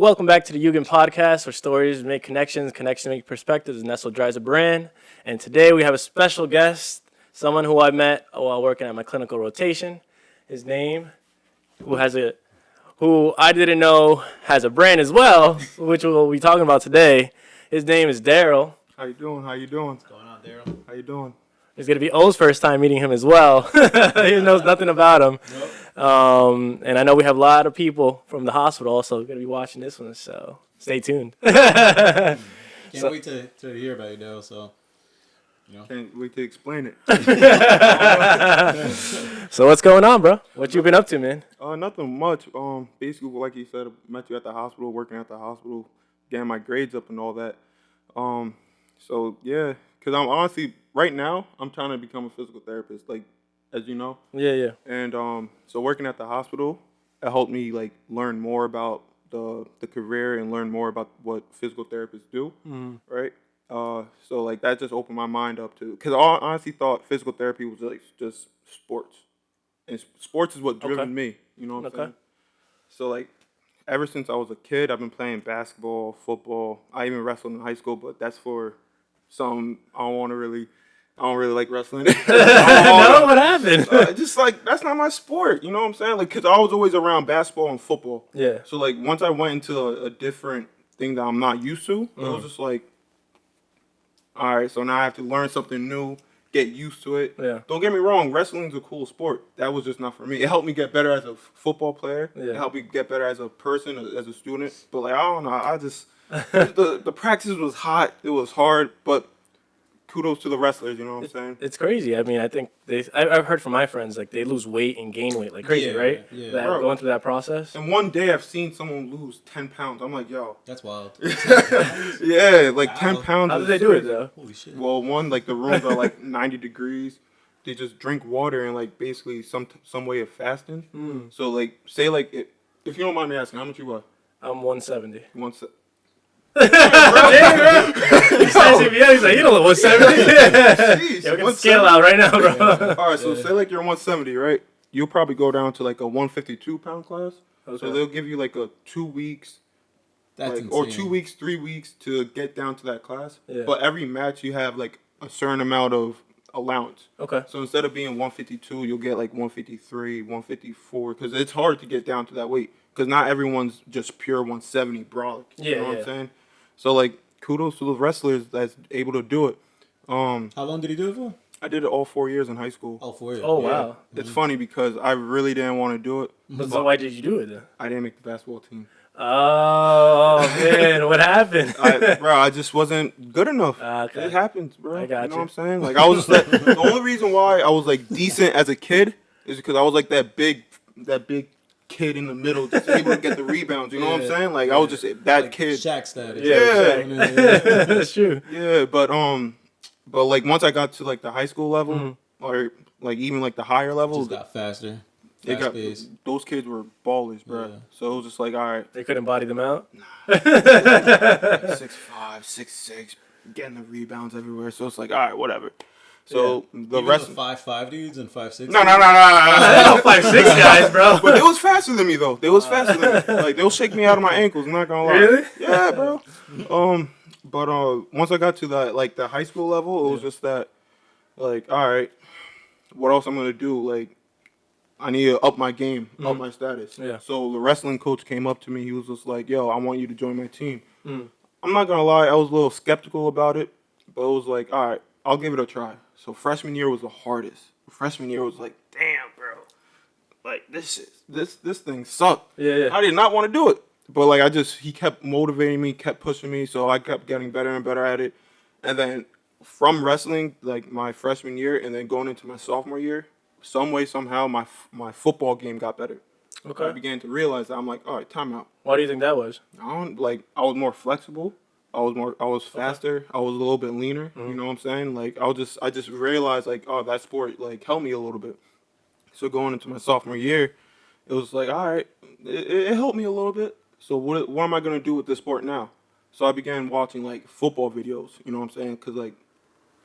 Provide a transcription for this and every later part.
Welcome back to the Yugen Podcast, where stories make connections, connections make perspectives, and that's what drives a brand. And today we have a special guest, someone who I met while working at my clinical rotation. His name, who I didn't know has a brand as well, which we'll be talking about today. His name is Darryl. How you doing? What's going on, Darryl? How you doing? It's going to be O's first time meeting him as well. He knows nothing about him. Nope. And I know we have a lot of people from the hospital also going to be watching this one, so stay tuned. Can't wait to hear about it, Darryl, so, Can't wait to explain it. So what's going on, bro? What you been up to, man? Nothing much. Basically, like you said, I met you at the hospital, working at the hospital, getting my grades up and all that. So, yeah, because I'm honestly, right now, I'm trying to become a physical therapist, like, as you know. Yeah. And so working at the hospital, it helped me, like, learn more about the career and learn more about what physical therapists do, right? So, like, that just opened my mind up to, because I honestly thought physical therapy was, like, just sports. And sports is what driven me, you know what I'm saying? So, like, ever since I was a kid, I've been playing basketball, football. I even wrestled in high school, but that's for some, I don't really like wrestling. No, what happened? Just like, that's not my sport, you know what I'm saying? Like, because I was always around basketball and football. Yeah. So, like, once I went into a different thing that I'm not used to, it was just like, all right, so now I have to learn something new, get used to it. Yeah. Don't get me wrong, wrestling's a cool sport. That was just not for me. It helped me get better as a football player. Yeah. It helped me get better as a person, as a student. But, like, I don't know, I just, the practice was hot, it was hard, but kudos to the wrestlers, you know what I'm saying? It's crazy. I mean, I think I've heard from my friends, like, they lose weight and gain weight like crazy, right? Yeah. Going through that process. And one day I've seen someone lose 10 pounds. I'm like, yo. That's wild. Yeah, like 10 pounds. How do they do it, though? Holy shit. Well, one, like, the rooms are, like, 90 degrees. They just drink water and, like, basically some way of fasting. So, like, say, like, if you don't mind me asking, how much you weigh? I'm 170. He's He's like, you don't look 170. Yeah, we can scale out right now, bro. Yeah. All right, so say like you're 170, right? You'll probably go down to like a 152-pound class. Okay. So they'll give you like a 2 weeks, or 2 weeks, 3 weeks to get down to that class. Yeah. But every match you have like a certain amount of allowance. Okay. So instead of being 152, you'll get like 153, 154, because it's hard to get down to that weight. Because not everyone's just pure 170 brolic. You know what I'm saying? So, like, kudos to the wrestlers that's able to do it. How long did he do it for? I did it all 4 years in high school. Oh, 4 years. Oh, wow. It's funny because I really didn't want to do it. So why did you do it then? I didn't make the basketball team. Oh, man. What happened? I just wasn't good enough. Okay. It happens, bro. I got you. Know what I'm saying? Like, I was just like, the only reason why I was, like, decent as a kid is because I was, like, that big kid in the middle, just able to get the rebounds. You know what I'm saying? Like, I was just that like kid. Shaq status. Yeah. That's true. Yeah, but like once I got to like the high school level, or like even like the higher levels, just got faster. Those kids were ballers, bro. Yeah. So it was just like, all right, they couldn't body them out. Nah. 6'5", 6'6", getting the rebounds everywhere. So it's like, all right, whatever. So the rest of 5'5" dudes and 5'6". No. 5'6" guys, bro. But they was faster than me though. They was faster than me. Like they'll shake me out of my ankles. I'm not gonna lie. Really? Yeah, bro. But once I got to the high school level, it was just that, like, all right, what else I'm gonna do? Like, I need to up my game, up my status. Yeah. So the wrestling coach came up to me. He was just like, yo, I want you to join my team. I'm not gonna lie, I was a little skeptical about it, but it was like, all right, I'll give it a try. So freshman year was the hardest. Freshman year was like, damn, bro, like this thing sucked. Yeah. I did not want to do it, but like he kept motivating me, kept pushing me, so I kept getting better and better at it. And then from wrestling, like my freshman year, and then going into my sophomore year, some way somehow my football game got better. Okay. I began to realize that I'm like, all right, time out. Why do you think that was? I was more flexible. I was faster. Okay. I was a little bit leaner. You know what I'm saying? Like I just realized like, oh, that sport like helped me a little bit. So going into my sophomore year, it was like, all right, it helped me a little bit. So what am I gonna do with this sport now? So I began watching like football videos. You know what I'm saying? Because like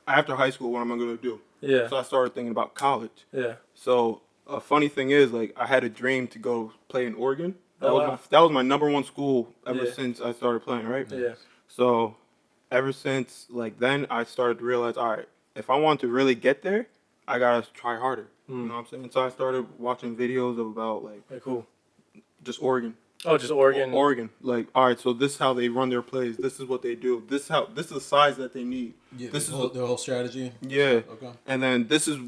after high school, what am I gonna do? Yeah. So I started thinking about college. Yeah. So a funny thing is like I had a dream to go play in Oregon. That was my number one school ever Yeah. since I started playing, right? Yeah. So ever since like then, I started to realize, all right, if I want to really get there, I gotta try harder. You know what I'm saying? So I started watching videos about like Cool. just Oregon. Oh, just Oregon. Like, all right, so this is how they run their plays. This is what they do. This is the size that they need. Yeah, this is their whole strategy. yeah. Okay. And then this is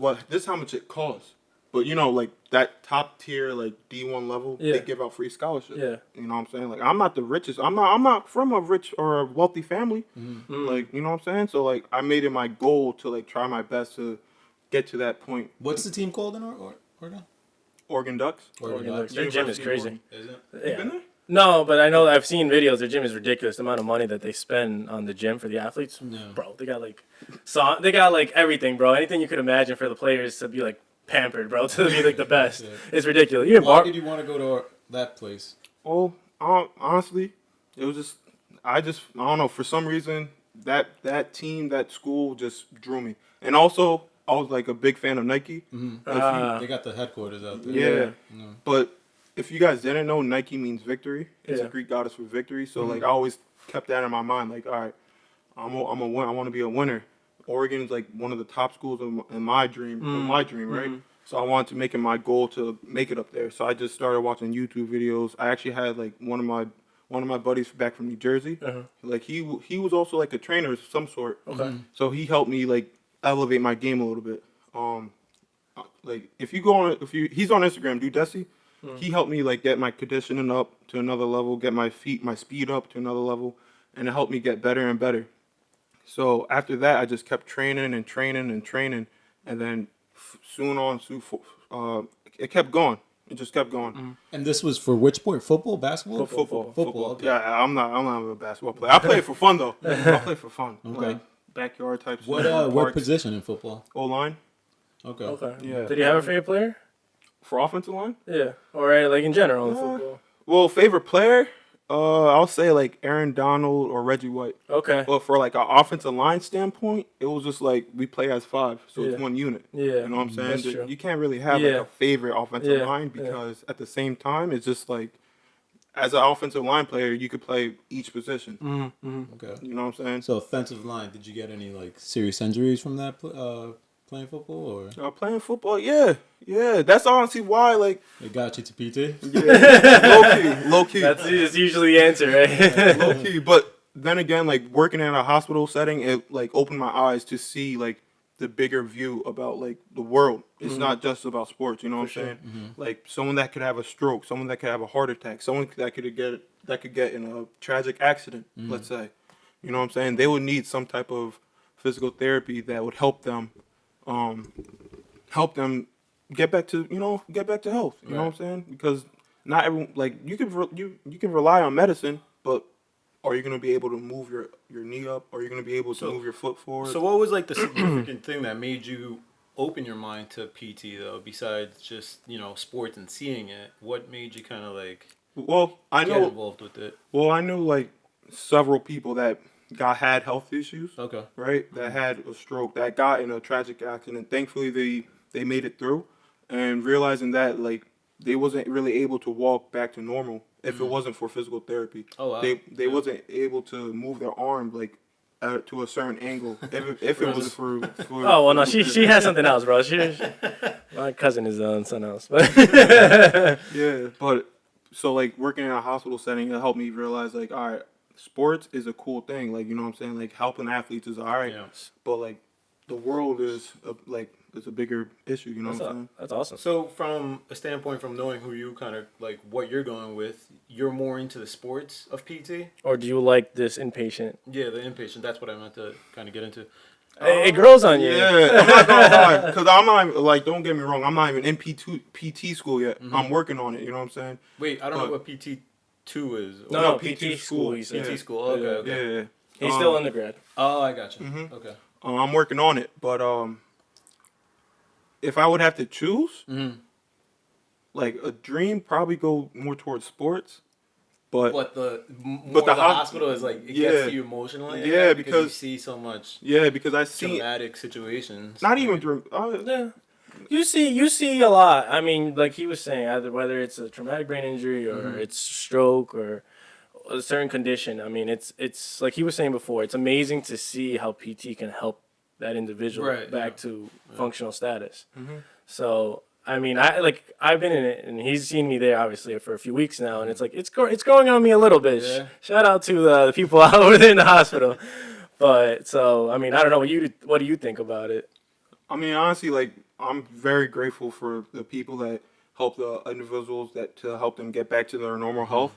how much it costs. But like that top tier like D1 level, they give out free scholarships. Yeah. You know what I'm saying? Like I'm not the richest. I'm not from a rich or a wealthy family. Like, you know what I'm saying? So like I made it my goal to like try my best to get to that point. What's the team called in Oregon? Oregon Ducks. Oregon Ducks. Their gym is crazy. Is it? Yeah. You been there? No, but I know I've seen videos. Their gym is ridiculous. The amount of money that they spend on the gym for the athletes, bro. They got like everything, bro. Anything you could imagine for the players to be like pampered, bro, to be like the best. It's ridiculous. Why did you want to go to that place? Oh, honestly, it was just I don't know, for some reason that team, that school just drew me, and also I was like a big fan of Nike. They got the headquarters out there. Yeah. But if you guys didn't know, Nike means victory. It's a Greek goddess for victory. So like I always kept that in my mind. Like, all right, I'm a win. I want to be a winner. Oregon's like one of the top schools in my dream. Right? So I wanted to make it my goal to make it up there. So I just started watching YouTube videos. I actually had like one of my buddies back from New Jersey. Like he was also like a trainer of some sort. Okay. So he helped me like elevate my game a little bit. Like he's on Instagram, dude. Desi. He helped me like get my conditioning up to another level, get my speed up to another level, and it helped me get better and better. So after that, I just kept training, and then it kept going. It just kept going. And this was for which sport? Football, basketball? Football. Okay. Yeah, I'm not a basketball player. I play it for fun though. I play for fun. Okay. Like, backyard type. What position in football? O-line. Okay. Yeah. Did you have a favorite player? For offensive line? Yeah. Or like in general in football. Well, favorite player? I'll say like Aaron Donald or Reggie White. Okay. But for like an offensive line standpoint, it was just like we play as five, so it's one unit. Yeah. You know what I'm saying? That's true. You can't really have like a favorite offensive line because at the same time, it's just like as an offensive line player, you could play each position. Okay. You know what I'm saying? So offensive line, did you get any like serious injuries from that playing football, or Playing football, yeah. That's honestly why, like, it got you to PT? low key. That's usually the answer, right? Low key. But then again, like working in a hospital setting, it like opened my eyes to see like the bigger view about like the world. It's not just about sports. You know what I'm saying? Like someone that could have a stroke, someone that could have a heart attack, someone that could get in a tragic accident. Let's say, you know what I'm saying? They would need some type of physical therapy that would help them get back to health. You know what I'm saying? Because not everyone, like you can rely on medicine, but are you going to be able to move your knee up? Are you going to be able to move your foot forward? So what was like the significant thing that made you open your mind to PT though, besides just, sports and seeing it? What made you kind of like get involved with it? Well, I knew like several people that had health issues. Okay. Right? That had a stroke, that got in a tragic accident. Thankfully they made it through, and realizing that like they wasn't really able to walk back to normal if it wasn't for physical therapy. Oh wow. They wasn't able to move their arm like to a certain angle if it was for Oh well, no, she has something else, bro. My cousin is on something else, but yeah. But so like working in a hospital setting, it helped me realize like, all right, sports is a cool thing. Like, you know what I'm saying? Like helping athletes is all right, but like the world is it's a bigger issue. You know what I'm saying? That's awesome. So from a standpoint from knowing who you kind of like what you're going with, you're more into the sports of PT? Or do you like this inpatient? Yeah, the inpatient. That's what I meant to kind of get into. It grows on you. Yeah, I'm not gonna lie, because I'm not like, don't get me wrong, I'm not even in PT school yet. I'm working on it. You know what I'm saying? Wait, I don't know what PT2 is. No, PT school. He said. PT school. Okay. Yeah. He's still undergrad. Oh, I got you. Okay. I'm working on it, but if I would have to choose, like a dream, probably go more towards sports. But the the hospital is like it gets to you emotionally. Yeah, because you see so much. Yeah, because I see traumatic situations. not even Yeah. You see a lot. I mean, like he was saying, either whether it's a traumatic brain injury or it's stroke or a certain condition. I mean, it's like he was saying before. It's amazing to see how PT can help that individual back to functional status. So I mean, I've been in it, and he's seen me there obviously for a few weeks now, and it's like it's growing on me a little bit. Yeah. Shout out to the people out over there in the hospital. But so I mean, I don't know what do you think about it? I mean, honestly, like I'm very grateful for the people that help the individuals to help them get back to their normal health.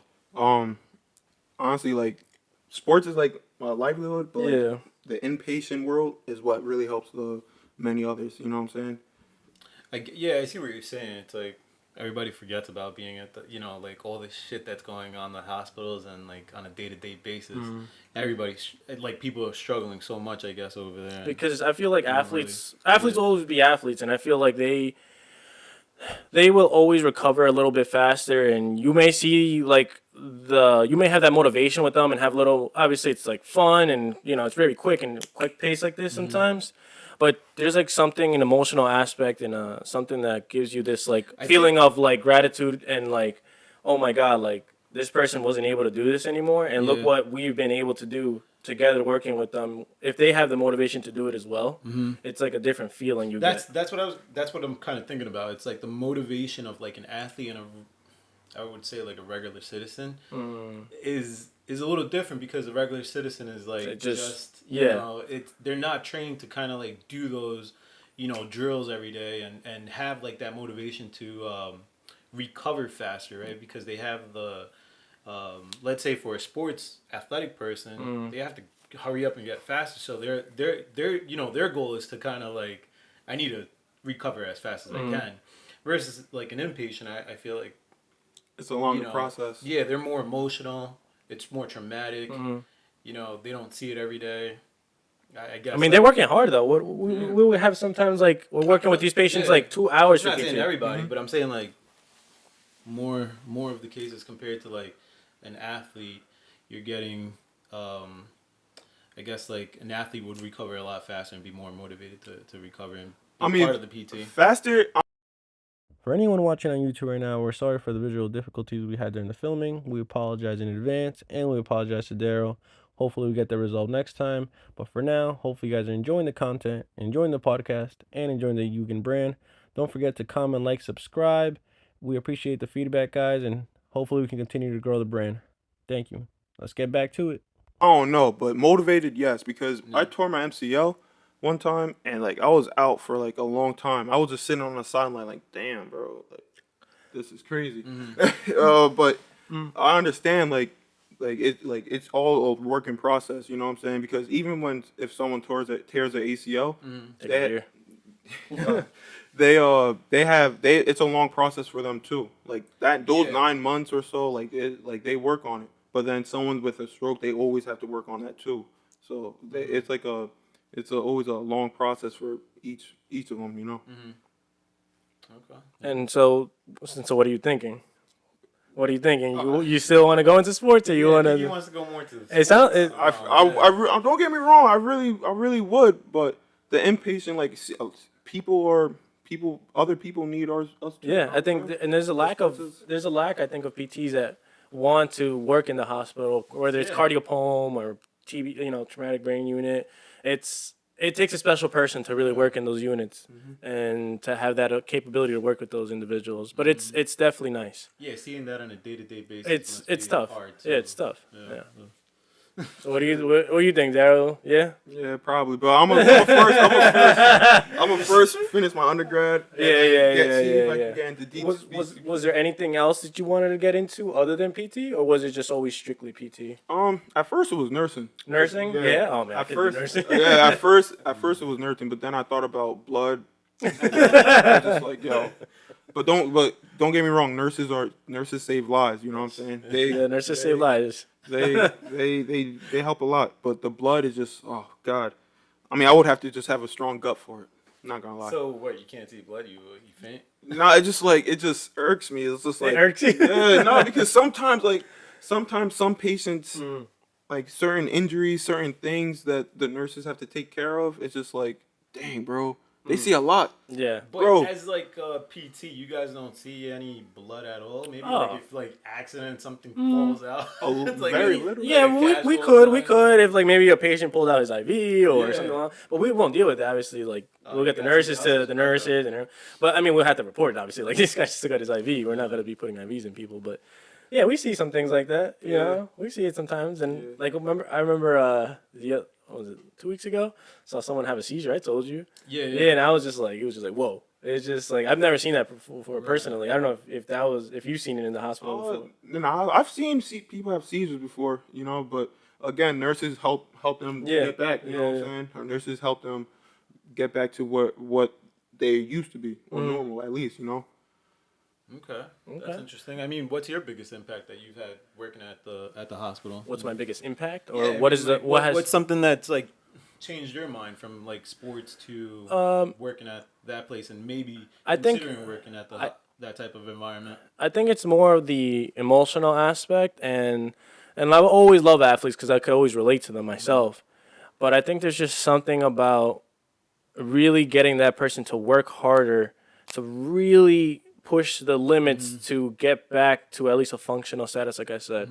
Honestly, like sports is like my livelihood, but like, the inpatient world is what really helps the many others. You know what I'm saying? I see what you're saying. It's like everybody forgets about being at the, like all this shit that's going on in the hospitals and like on a day-to-day basis. Everybody's like people are struggling so much, I guess, over there. Because I feel like athletes will always be athletes, and I feel like they will always recover a little bit faster, and you may see like you may have that motivation with them and have obviously it's like fun and it's very quick pace like this sometimes. But there's like an emotional aspect and something that gives you this like feeling of like gratitude and like, oh my God, like this person wasn't able to do this anymore. And look what we've been able to do together working with them. If they have the motivation to do it as well, it's like a different feeling you get. That's what I'm kind of thinking about. It's like the motivation of like an athlete and I would say like a regular citizen is a little different because a regular citizen is like they're not trained to kind of like do those drills every day and have like that motivation to recover faster, right? Because they have the let's say for a sports athletic person they have to hurry up and get faster, so their goal is to kind of like I need to recover as fast as I can, versus like an inpatient I feel like it's a longer process. Yeah, they're more emotional. It's more traumatic. They don't see it every day. I guess. I mean, they're working hard though. We would have sometimes like we're working with these patients like 2 hours. I'm not saying everybody, but I'm saying like more of the cases compared to like an athlete, you're getting. I guess like an athlete would recover a lot faster and be more motivated to recover and be part of the PT. Faster. For anyone watching on YouTube right now, we're sorry for the visual difficulties we had during the filming. We apologize in advance, and we apologize to Darryl. Hopefully we get that resolved next time. But for now, hopefully you guys are enjoying the content, enjoying the podcast, and enjoying the Yugen brand. Don't forget to comment, like, subscribe. We appreciate the feedback, guys, and hopefully we can continue to grow the brand. Thank you. Let's get back to it. Oh, no, but motivated, yes, because I tore my MCL one time, and like I was out for like a long time. I was just sitting on the sideline, like, damn, bro, like this is crazy. But I understand, like it's all a working process. You know what I'm saying? Because even if someone tears their ACL, it's a long process for them too. Like those 9 months or so, like they work on it. But then someone with a stroke, they always have to work on that too. So it's like always a long process for each of them, Okay. And so what are you thinking? What are you thinking? You still want to go into sports, or you want to? He wants to go more to the. It sounds. I don't get me wrong. I really would, but the inpatient, like other people need us too. Yeah, I think, and there's a lack, I think, of PTs that want to work in the hospital, whether it's cardiopulmonary or TB, traumatic brain unit. It takes a special person to really work in those units and to have that capability to work with those individuals. But it's definitely nice. Yeah, seeing that on a day-to-day basis. It's tough. Hard, yeah, it's tough. Yeah. So what do you think, Darryl? Yeah. Yeah, probably. But I'm gonna first finish my undergrad. See if I can get into deep. Was there anything else that you wanted to get into other than PT, or was it just always strictly PT? At first it was nursing. Nursing? Yeah. Oh man. At first it was nursing, but then I thought about blood. Just like But don't get me wrong. Nurses save lives. You know what I'm saying? Nurses save lives. They help a lot, but the blood is just, oh God. I mean, I would have to just have a strong gut for it. I'm not gonna lie. So what? You can't see blood? You faint? No, it just irks me. It's just like it irks you. No, because sometimes some patients like certain injuries, certain things that the nurses have to take care of. It's just like, dang, bro. They see a lot. Yeah. But Bro. as like PT, you guys don't see any blood at all. Maybe Oh. like if like accident something falls out. It's like very little. Yeah, like we casual could if like maybe a patient pulled out his IV or Yeah. something, but we won't deal with that. Obviously, like we'll get the gotcha. nurses That's to just the fucked up. nurses, but I mean we'll have to report it. Obviously, like this guy just got his IV. We're not gonna be putting IVs in people, but yeah, we see some things like that. You know, we see it sometimes, and like I remember what was it 2 weeks ago? Saw someone have a seizure. I told you. Yeah. Yeah, and I was just like, it was just like, whoa. It's just like I've never seen that before personally. I don't know if you've seen it in the hospital before. I've seen people have seizures before, you know, but again, nurses help them get back. You know what I'm saying? Our nurses help them get back to what they used to be or normal, at least, you know. Okay, that's interesting. I mean, what's your biggest impact that you've had working at the hospital? What's my biggest impact, or Yeah, what is the what's something that's like changed your mind from like sports to working at that place and maybe considering working at that type of environment? I think it's more of the emotional aspect, and I always love athletes because I could always relate to them myself. But I think there's just something about really getting that person to work harder, to really push the limits to get back to at least a functional status, like I said.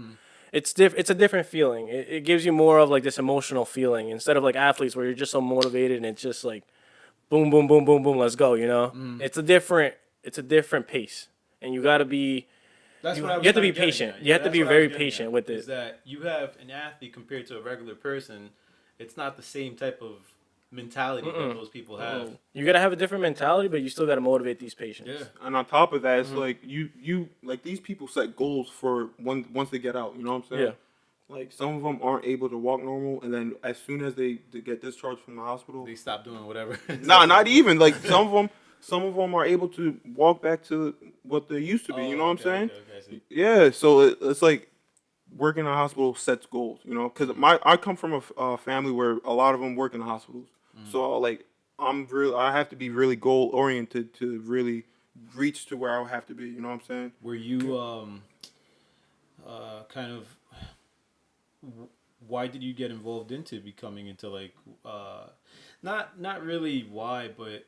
It's a different feeling. It gives you more of like this emotional feeling instead of like athletes where you're just so motivated and it's just like boom, boom, boom, boom, boom, let's go, you know? It's a different pace. And you gotta be That's you what I was have to be kinda getting patient. at. You have to that's be what I was very getting patient at, with is it. that you have an athlete compared to a regular person. It's not the same type of mentality that those people have. You gotta have a different mentality, but you still gotta motivate these patients. Yeah. And on top of that, it's like you like these people set goals for once they get out. You know what I'm saying? Yeah. Like some of them aren't able to walk normal, and then as soon as they get discharged from the hospital, They stop doing whatever. nah, not even like some of them are able to walk back to what they used to be. You know what I'm saying? Okay, I see. Yeah. So it's like working in a hospital sets goals. You know, because I come from a family where a lot of them work in the hospitals. So like I have to be really goal oriented to really reach to where I have to be. You know what I'm saying? Were you kind of why did you get involved into becoming into like not really why, but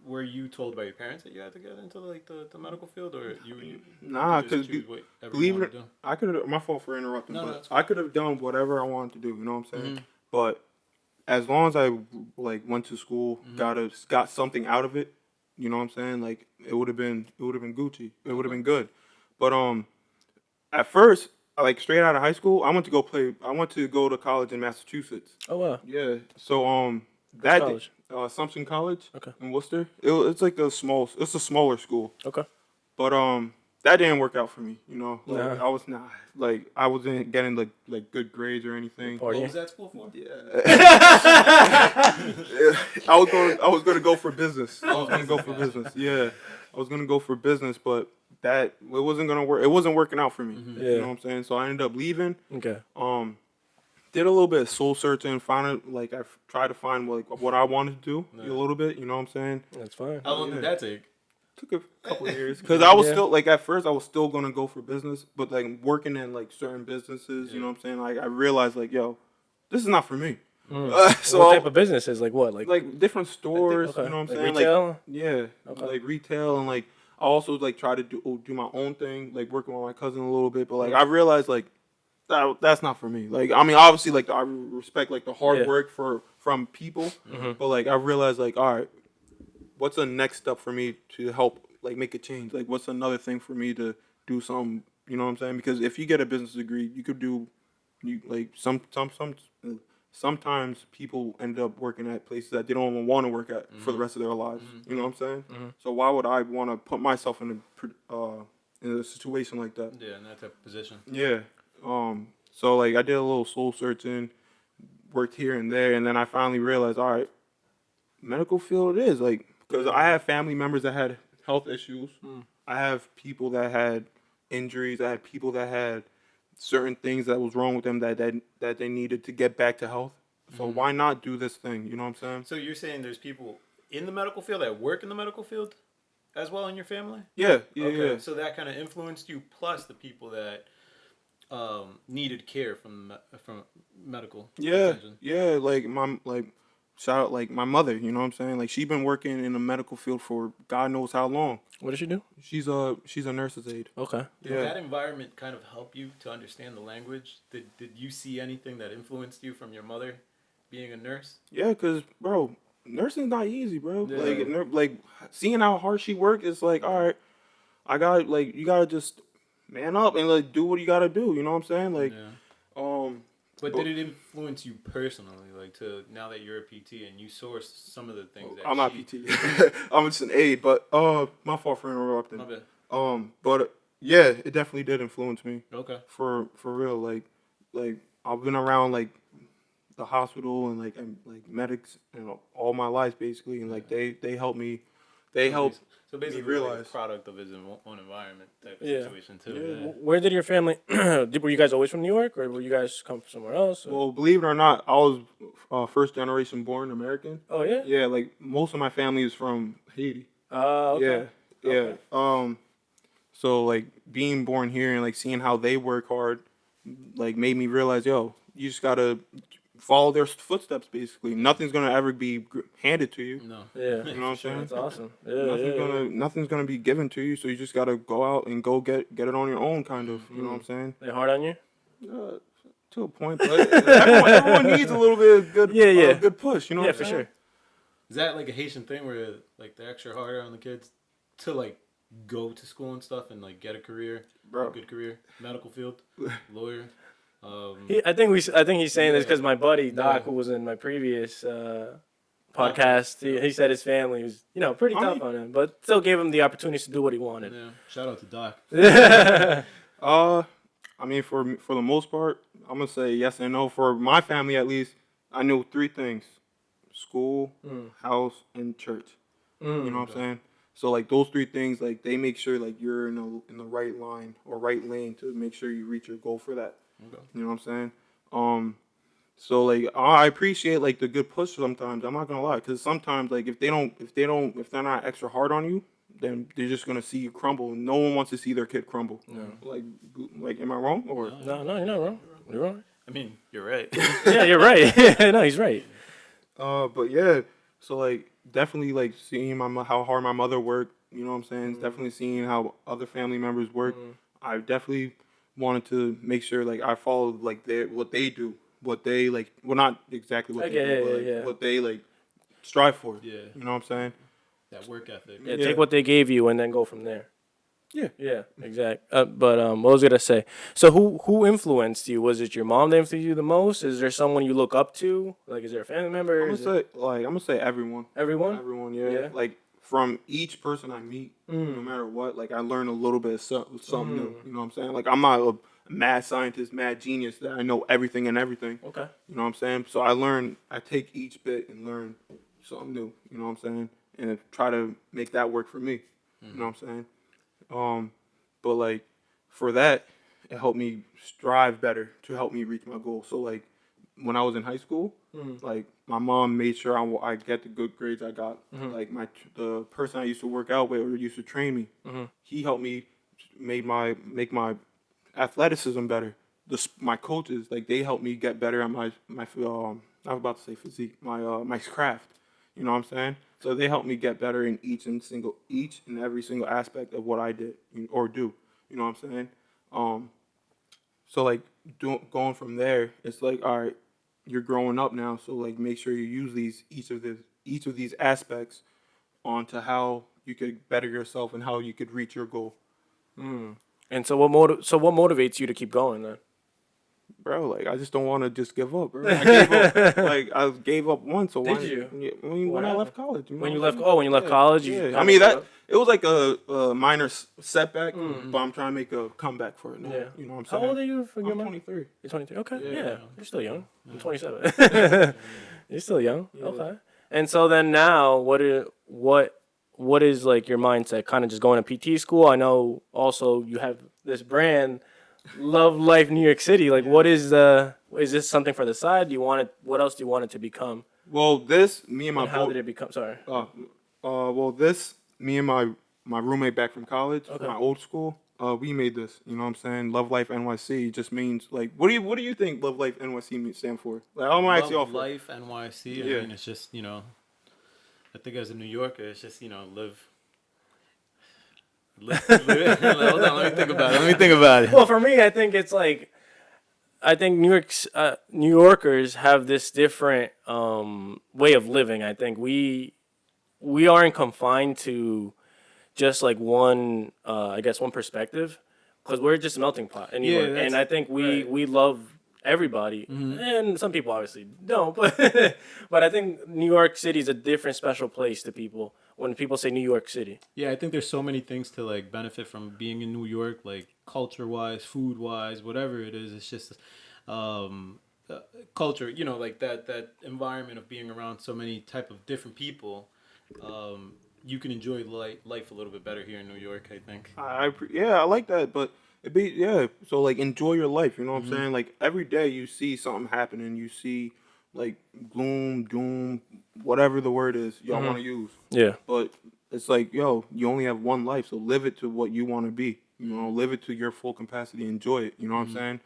were you told by your parents that you had to get into like the medical field, or you Nah, could just because choose whatever you believe it, wanted to do? I could have. My fault for interrupting, No, but that's I could have done whatever I wanted to do. You know what I'm saying? But as long as I like went to school, got something out of it, you know what I'm saying? Like it would have been Gucci. It would have been good. But at first, like straight out of high school, I went to go to college in Massachusetts. Oh wow. Yeah. So that college? Assumption College Okay. in Worcester. It's like a smaller school. Okay. But that didn't work out for me. You know, like, Nah. I wasn't getting like good grades or anything. What Partying. was that school for? Yeah. I was gonna go for business. I was gonna go for business. Yeah, I was gonna go for business, but it wasn't gonna work. It wasn't working out for me. Yeah. You know what I'm saying? So I ended up leaving. Okay. Did a little bit of soul searching, I tried to find like what I wanted to do a little bit. You know what I'm saying? That's fine. How long did that take? Took a couple of years because I was still like at first I was still gonna go for business, but like working in like certain businesses, you know what I'm saying? Like I realized like yo, this is not for me. So what type of businesses? Like what? like different stores, Okay. you know what I'm Like saying? retail? Like yeah, like retail and like I also like try to do my own thing, like working with my cousin a little bit, but like I realized like that's not for me. Like I mean obviously like I respect like the hard work from people, but like I realized like all right, what's the next step for me to help like make a change? Like what's another thing for me to do something, you know what I'm saying? Because if you get a business degree, you could do like sometimes people end up working at places that they don't even want to work at for the rest of their lives. You know what I'm saying? So why would I want to put myself in a situation like that? Yeah, in that type of position. Yeah. So like I did a little soul searching, worked here and there, and then I finally realized, all right, medical field it is like because I have family members that had health issues. I have people that had injuries. I had people that had certain things that was wrong with them that they needed to get back to health. So why not do this thing? You know what I'm saying? So you're saying there's people in the medical field that work in the medical field as well in your family? Yeah. Okay. So that kind of influenced you, plus the people that needed care from medical attention. Yeah. Like shout out like my mother. You know what I'm saying? Like, she been working in the medical field for God knows how long. What does she do? She's a nurse's aide. Okay. Did Yeah. that environment kind of help you to understand the language? Did you see anything that influenced you from your mother being a nurse? Yeah, cause bro, nursing's not easy, bro. Yeah. Like seeing how hard she worked, it's like, all right, I got like you gotta just man up and like do what you gotta do. You know what I'm saying? Like, Yeah. But did it influence you personally, like to now that you're a PT and you source some of the things that I'm not PT. I'm just an aide, but my fault for interrupting. My bad. But yeah, it definitely did influence me. Okay. For real, like I've been around like the hospital and like medics and all my life basically, and like they help me. They help. So basically, me realize. like a product of his own environment type of Yeah. situation too. Yeah. Where did your family? Were you guys always from New York, or were you guys come from somewhere else? Or? Well, believe it or not, I was first generation born American. Oh yeah. Yeah, like most of my family is from Haiti. Okay. Yeah, yeah. Okay. So like being born here and like seeing how they work hard, like made me realize, yo, you just gotta follow their footsteps. Basically, nothing's gonna ever be handed to you. No. Yeah. You know what I'm saying? That's awesome. Yeah. Nothing's gonna be given to you. So you just gotta go out and go get it on your own, kind of. You know what I'm saying? They hard on you? To a point, but everyone needs a little bit of good, Yeah. good push. You know? Yeah, what I'm for saying? sure. Is that like a Haitian thing where like they're extra harder on the kids to like go to school and stuff and like get a career, Bro. a good career, medical field, lawyer? I think he's saying this because my buddy Doc, Yeah. who was in my previous podcast, he said his family was pretty tough on him, but still gave him the opportunity to do what he wanted. Yeah. Shout out to Doc. I mean, for the most part, I'm gonna say yes and no. For my family, at least, I knew three things: school, house, and church. You know what I'm saying? So like those three things, like they make sure like you're in the right line or right lane to make sure you reach your goal for that. Okay. You know what I'm saying? So like I appreciate like the good push sometimes. I'm not gonna lie, because sometimes like if they're not extra hard on you, then they're just gonna see you crumble. No one wants to see their kid crumble. Like am I wrong or? No, you're not wrong. You're wrong. I mean, you're right. Yeah, you're right. No, he's right. But yeah, so like definitely like seeing how hard my mother worked. You know what I'm saying? Definitely seeing how other family members work. I definitely wanted to make sure like I followed like what they do, what they like. Well, not exactly what they do, but like, what they like strive for. Yeah. You know what I'm saying? That work ethic. Yeah, take what they gave you and then go from there. Yeah. Yeah, exactly. But what was I gonna say? So who influenced you? Was it your mom that influenced you the most? Is there someone you look up to? Like, is there a family member? I'm gonna say everyone. Everyone? Everyone, yeah. Yeah. Like from each person I meet, no matter what, like I learn a little bit of something new. You know what I'm saying? Like I'm not a mad scientist, mad genius that I know everything and everything. Okay. You know what I'm saying? So I take each bit and learn something new. You know what I'm saying? And try to make that work for me. You know what I'm saying? But like for that, it helped me strive better to help me reach my goal. So like when I was in high school, like my mom made sure I get the good grades I got. Like the person I used to work out with or used to train me, he helped me make my athleticism better. My coaches, like they helped me get better at my I was about to say physique, my craft. You know what I'm saying? So they helped me get better in each and every single aspect of what I did or do. You know what I'm saying? So like going from there, it's like, all right, you're growing up now, so like make sure you use each of these aspects onto how you could better yourself and how you could reach your goal. And so what motivates you to keep going then? Bro, like I just don't want to just give up, bro. I gave up, like I gave up once. So Did you? Yeah, when I left college. When you left college, you Yeah, kinda I mean gave up? it was like a minor setback, but I'm trying to make a comeback for it now. Yeah. You know what I'm How saying? old are you? For your I'm mom? 23. You're 23. Okay. Yeah. Yeah. You're still young. I'm 27. You're still young. Okay. And so then now, what is like your mindset? Kind of just going to PT school. I know also you have this brand, Love Life New York City. Like, what is this something for the side? Do you want it? What else do you want it to become? Well, me and my How did it become? Sorry. well, me and my roommate back from college, my old school. we made this. You know what I'm saying? Love Life NYC just means like, what do you think Love Life NYC stand for? Like, I'm gonna ask you all Love for. Life NYC. Yeah. I mean, it's just, I think as a New Yorker, it's just, live. Hold on, let me think about it. Well, for me, I think it's like I think New Yorkers have this different way of living. I think we aren't confined to just like one, I guess, one perspective, because we're just a melting pot in New Yeah, York, and I think right. we love everybody, and some people obviously don't, but I think New York City is a different special place to people when people say New York City. Yeah, I think there's so many things to like benefit from being in New York, like culture wise, food wise, whatever it is. It's just culture, like that environment of being around so many type of different people. You can enjoy life a little bit better here in New York, I think. Yeah, I like that, but so like enjoy your life, you know what I'm saying? Like every day you see something happening, you see like gloom, doom, whatever the word is y'all want to use. Yeah. But it's like, yo, you only have one life, so live it to what you want to be. You know, live it to your full capacity, enjoy it, you know what I'm saying?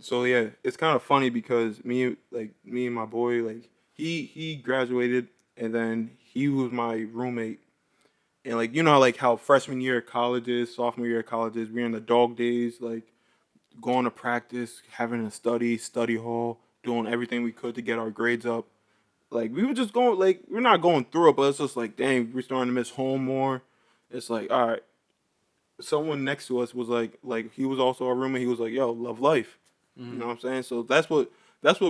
So yeah, it's kind of funny because me and my boy, like he graduated and then he was my roommate. And like like how freshman year of college is, sophomore year of college is, we're in the dog days, like going to practice, having a study hall, doing everything we could to get our grades up. Like we were just going, like we're not going through it, but it's just like, dang, we're starting to miss home more. It's like, all right. Someone next to us was like he was also a roommate. He was like, yo, love life. You know what I'm saying? So that's what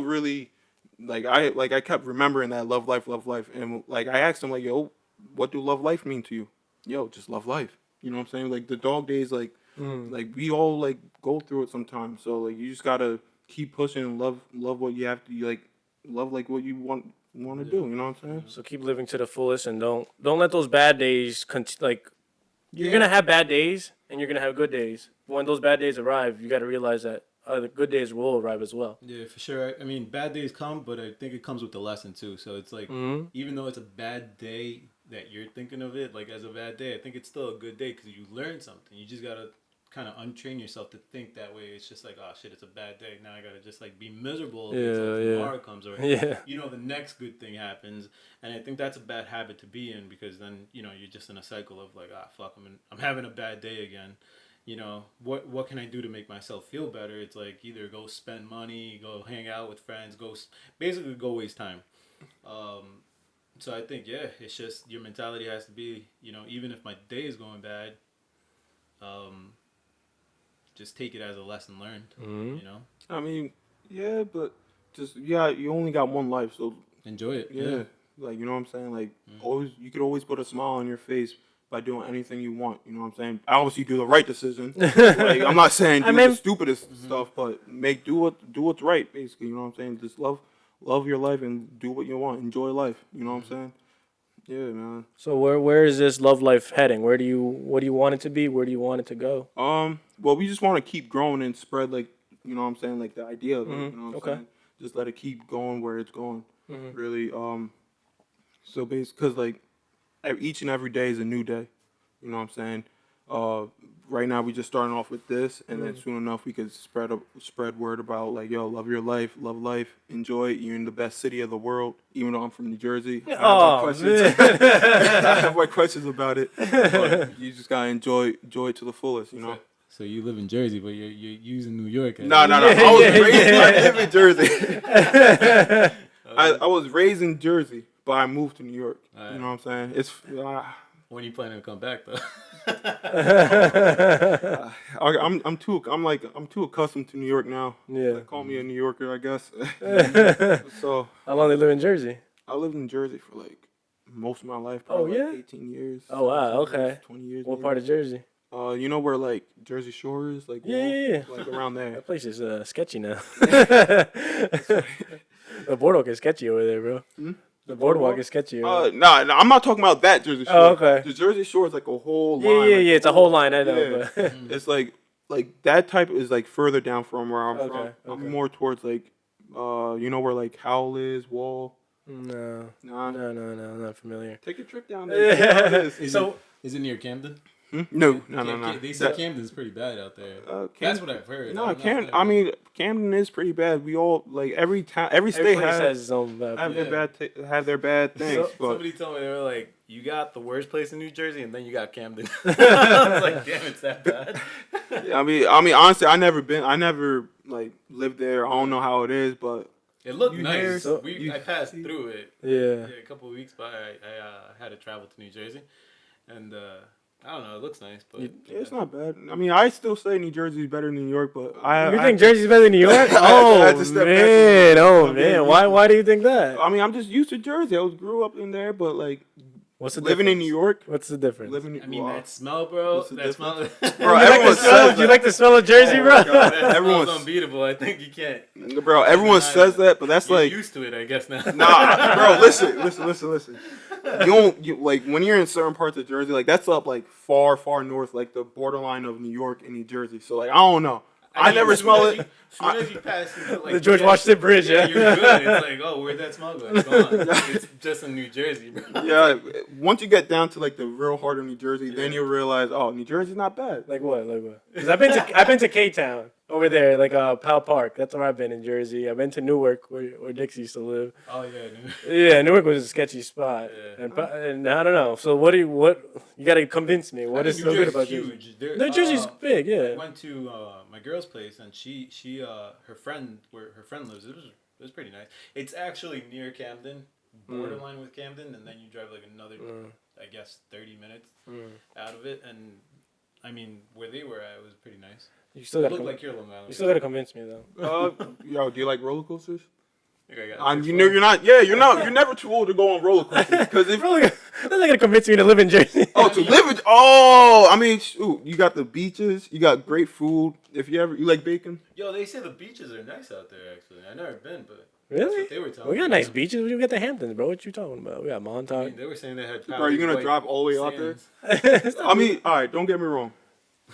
really I kept remembering that love life, and like I asked him like, yo, what do love life mean to you? Yo, just love life. You know what I'm saying? Like the dog days, like we all like go through it sometimes. So like you just gotta keep pushing and love what you have to like love like what you want to do. You know what I'm saying? So keep living to the fullest, and don't let those bad days you're gonna have bad days and you're gonna have good days. When those bad days arrive, you got to realize that the good days will arrive as well. Yeah, for sure. I mean, bad days come, but I think it comes with the lesson too. So it's like, even though it's a bad day that you're thinking of it like as a bad day, I think it's still a good day because you learned something. You just gotta kind of untrain yourself to think that way. It's just like, oh shit, it's a bad day. Now I gotta just like be miserable until tomorrow comes, or the next good thing happens. And I think that's a bad habit to be in because then you're just in a cycle of like, fuck, I'm having a bad day again. What can I do to make myself feel better? It's like either go spend money, go hang out with friends, basically go waste time. So I think it's just your mentality has to be, even if my day is going bad, just take it as a lesson learned. I mean, yeah, but you only got one life, so enjoy it. Yeah. Like, you know what I'm saying? Like, you could always put a smile on your face by doing anything you want. You know what I'm saying? Obviously, do the right decision. Like, I'm not saying do the stupidest stuff, but do what's right, basically. You know what I'm saying? Just love your life and do what you want. Enjoy life. You know what I'm saying? Yeah, man. So where is this love life heading? What do you want it to be? Where do you want it to go? Well, we just want to keep growing and spread, like, you know what I'm saying, like the idea of it. You know what I'm saying? Just let it keep going where it's going. Really. So basically, because like each and every day is a new day. You know what I'm saying? Right now we just starting off with this, and then soon enough we could spread word about like, yo, love your life, love life, enjoy it. You're in the best city of the world. Even though I'm from New Jersey, I have my questions about it. But you just gotta enjoy it to the fullest. You know. So you live in Jersey, but you're using New York. No. I live in Jersey. I was raised in Jersey, but I moved to New York. Right. You know what I'm saying? It's when you planning to come back though? I'm too accustomed to New York now. Yeah, they call me a New Yorker, I guess. So how long they live in Jersey? I lived in Jersey for like most of my life. Probably like 18 years. Oh wow, okay. 20 years. What part of Jersey? You know where like Jersey Shore is, like like around there. That place is sketchy now. The boardwalk is sketchy over there, bro. The boardwalk is sketchy. No, I'm not talking about that Jersey Shore. Oh, okay. The Jersey Shore is like a whole line. Yeah, it's a whole line. I know. But it's like that type is like further down from where I'm from. I'm more towards like, you know where like Howell is, Wall. No, I'm not familiar. Take a trip down there. Is it near Camden? No. They say Camden's pretty bad out there. That's what I've heard. No, Camden is pretty bad. We all like every town, every state has its own bad. have their bad things. But Somebody told me, they were like, you got the worst place in New Jersey, and then you got Camden. I was like, damn, it's that bad. I mean, honestly, I never like lived there. I don't know how it is, but it looked nice. So I passed through it. Yeah. A couple of weeks by, I had to travel to New Jersey, and I don't know, it looks nice, but it's not bad. I mean, I still say New Jersey is better than New York, but You think Jersey's better than New York? Oh man! Why do you think that? I mean, I'm just used to Jersey. Grew up in there, but like, What's the living in New York? What's the difference? That smell, bro. That smell. Bro, everyone says you like the smell of Jersey, bro? That smells unbeatable. I think you can't. Bro, everyone says that, but that's You're like used to it, I guess now. Nah, bro. Listen. You like when you're in certain parts of Jersey, like that's up like far north, like the borderline of New York and New Jersey. So like I don't know. I never smell it. As soon as you pass into like The George Washington Bridge, yeah, you're good. It's like, oh, where'd that smell go? It's gone. It's just in New Jersey, bro. Yeah, once you get down to like the real heart of New Jersey, then you'll realize, oh, New Jersey's not bad. Like what? Because I've been to K-Town over there, like Powell Park. That's where I've been in Jersey. I've been to Newark, where Dixie used to live. Oh yeah, dude. Yeah, Newark was a sketchy spot, Yeah. and I don't know. So what you got to convince me? What is so good about Jersey? Huge. New Jersey's big, yeah. I went to my girl's place, and she her friend lives. It was pretty nice. It's actually near Camden, borderline with Camden, and then you drive like another, I guess, 30 minutes out of it. And I mean, where they were at, it was pretty nice. You still got to like your Long Island. You still got to convince me though. Yo, do you like roller coasters? You know you're not. Yeah, you're not. You're never too old to go on roller coasters because if That's not gonna convince me to live in Jersey. I mean, shoot, you got the beaches, you got great food. If you like bacon. Yo, they say the beaches are nice out there. Actually, I've never been, but Really? that's what they were telling We got me. nice beaches. We got the Hamptons, bro. What you talking about? We got Montauk. I mean, they were saying they had. Bro, you're gonna drive all the way out there? sands. I mean, all right, don't get me wrong.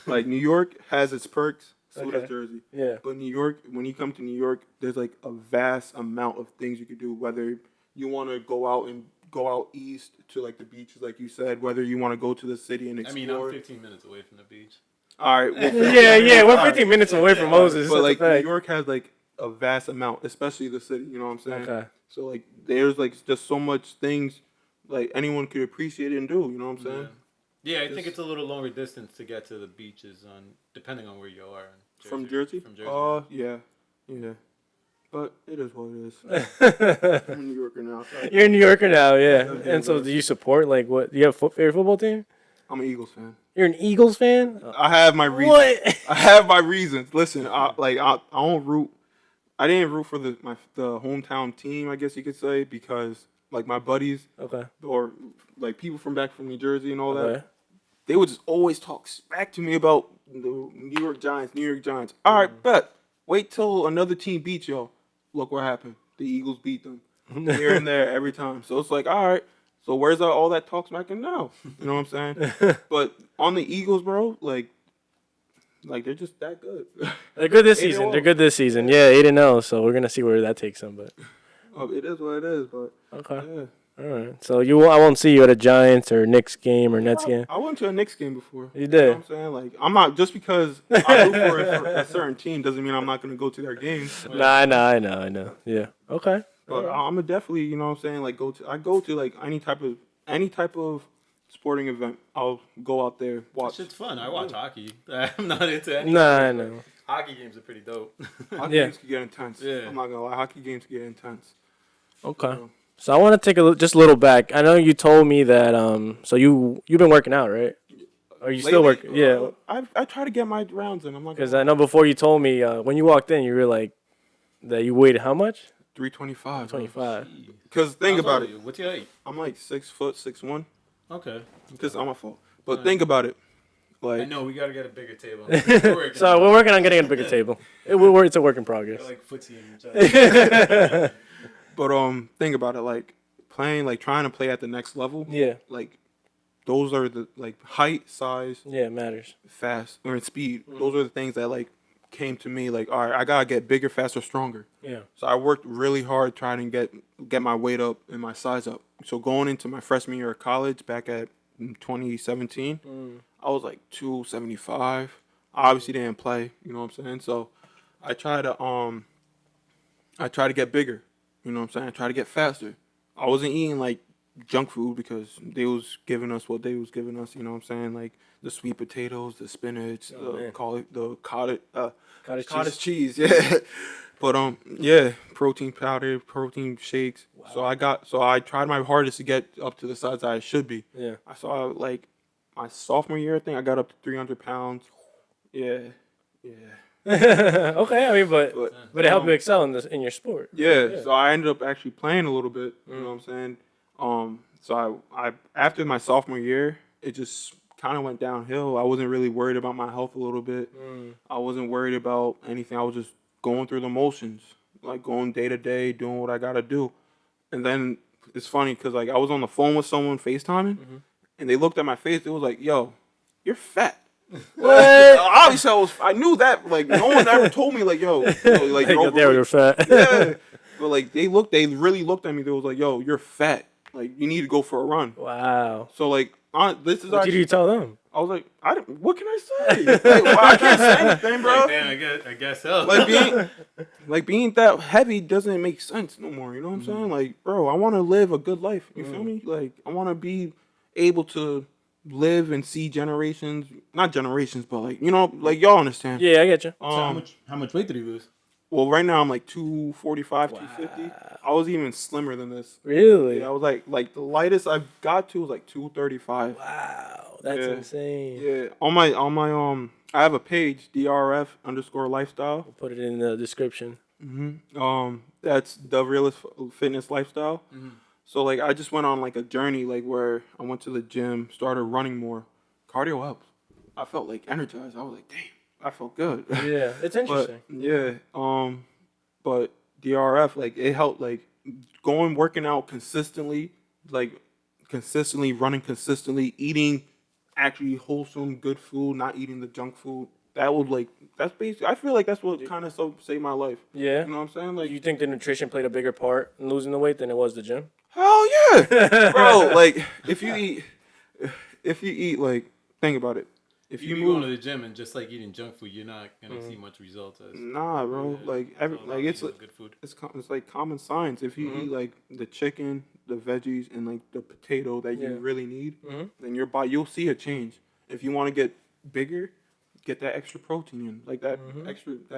Like New York has its perks, so Okay. does Jersey. Yeah. But New York, when you come to New York, there's like a vast amount of things you could do. Whether you want to go out east to like the beaches, like you said, whether you want to go to the city and I explore. mean, I'm 15 minutes away from the beach. All right, well, Yeah, we're all 15 minutes away from Moses. But That's like a fact. New York has like a vast amount, especially the city. You know what I'm saying? Okay. So like, there's like just so much things like anyone could appreciate it and do. You know what I'm saying? Yeah, I think it's a little longer distance to get to the beaches depending on where you are. In From Jersey? From Jersey. Yeah. But it is what it is. I'm a New Yorker now. So You're a New Yorker now, yeah. And so, do you support like what? Do you have a favorite football team? I'm an Eagles fan. You're an Eagles fan? I have my reasons. What? I have my reasons. Listen, I don't root. I didn't root for the hometown team, I guess you could say, because like my buddies Okay. or like people from back from New Jersey and all Okay. that, they would just always talk smack to me about the New York Giants. All right, bet. Wait till another team beats y'all. Look what happened. The Eagles beat them here and there every time. So it's like, all right. So where's all that talk smacking now? You know what I'm saying? But on the Eagles, bro, like they're just that good. They're good this 8-0. season. They're good this season. Yeah, 8-0. So we're gonna see where that takes them. But It is what it is. But okay. yeah. All right. So I won't see you at a Giants or Knicks game or Nets game. I went to a Knicks game before. You You know did. what I'm saying? Like, I'm not, just because I root for a certain team doesn't mean I'm not going to go to their games. Nah, I know. Yeah. Okay. But I'm a definitely, you know what I'm saying, like I go to like any type of sporting event. I'll go out there, That watch. shit's fun. I watch hockey. I'm not into any. Nah, I know. Hockey games are pretty dope. Hockey Yeah. games can get intense. Yeah. I'm not going to lie. Hockey games can get intense. Okay. So I want to take just a little back. I know you told me that so you've been working out, right? Are you still Lately, working? Yeah. I try to get my rounds in. I'm not Because I know before you told me when you walked in, you were like that you weighed how much? 325. 25. Because think about it. What's your height? I'm like 6'1". Okay. Because I'm a fault. But think about it. I Like, know we gotta get a bigger table. We're working So on we're working on getting a bigger table. It's a work in progress. it. Like footsie in each other. but think about it. Like playing, like trying to play at the next level. Yeah. Like those are the like height, size, Yeah, it matters. fast, or speed. Those are the things that like came to me. Like, all right, I gotta get bigger, faster, stronger. Yeah. So I worked really hard trying to get my weight up and my size up. So going into my freshman year of college back at in 2017. I was like 275. I obviously didn't play, you know what I'm saying? So I try to get bigger, you know what I'm saying? I try to get faster. I wasn't eating like junk food because they was giving us what they was giving us, you know what I'm saying? Like the sweet potatoes, the spinach, the cottage cheese, yeah. But yeah, protein powder, protein shakes. Wow. So I tried my hardest to get up to the size that I should be. Yeah. I saw like my sophomore year, I think I got up to 300 pounds. Yeah. Okay, I mean, but it helped you excel in your sport. Yeah, so I ended up actually playing a little bit. You know what I'm saying? So I after my sophomore year, it just kind of went downhill. I wasn't really worried about my health a little bit. I wasn't worried about anything. I was just going through the motions, like going day to day, doing what I gotta do. And then it's funny because like I was on the phone with someone FaceTiming, and they looked at my face. It was like, "Yo, you're fat." What? Obviously, I knew that. Like, no one ever told me, like, yo, like, you're fat. Yeah, but like, they really looked at me. They was like, yo, you're fat. Like, you need to go for a run. Wow. So like, this is. What did you tell them? I was like, what can I say? Like, well, I can't say anything, bro. Like, damn, I guess so. Like being that heavy doesn't make sense no more. You know what I'm saying? Like, bro, I want to live a good life. You feel me? Like, I want to be able to live and see not generations, but like, you know, like y'all understand. Yeah, I get you. So how much weight did he lose? Well, right now I'm like 245, 250. I was even slimmer than this. Really? Yeah, I was like the lightest I got to was like 235. Wow, that's insane. Yeah, on my I have a page, DRF_lifestyle. We'll put it in the description. That's the realist fitness lifestyle. So like I just went on like a journey like where I went to the gym, started running more. Cardio helps. I felt like energized. I was like, damn, I felt good. Yeah, it's interesting. But DRF, like it helped like working out consistently, like consistently running consistently, eating actually wholesome, good food, not eating the junk food. That would that's basically. I feel like that's what kind of saved my life. Yeah, you know what I'm saying? Like, you think the nutrition played a bigger part in losing the weight than it was the gym? Hell yeah, bro! Like if you eat, like think about it. If you go to the gym and just like eating junk food, you're not gonna see much results. Nah, bro. Like it's like good food. It's like common science. If you eat like the chicken, the veggies, and like the potato that you really need, then your body you'll see a change. If you want to get bigger, get that extra protein in, like that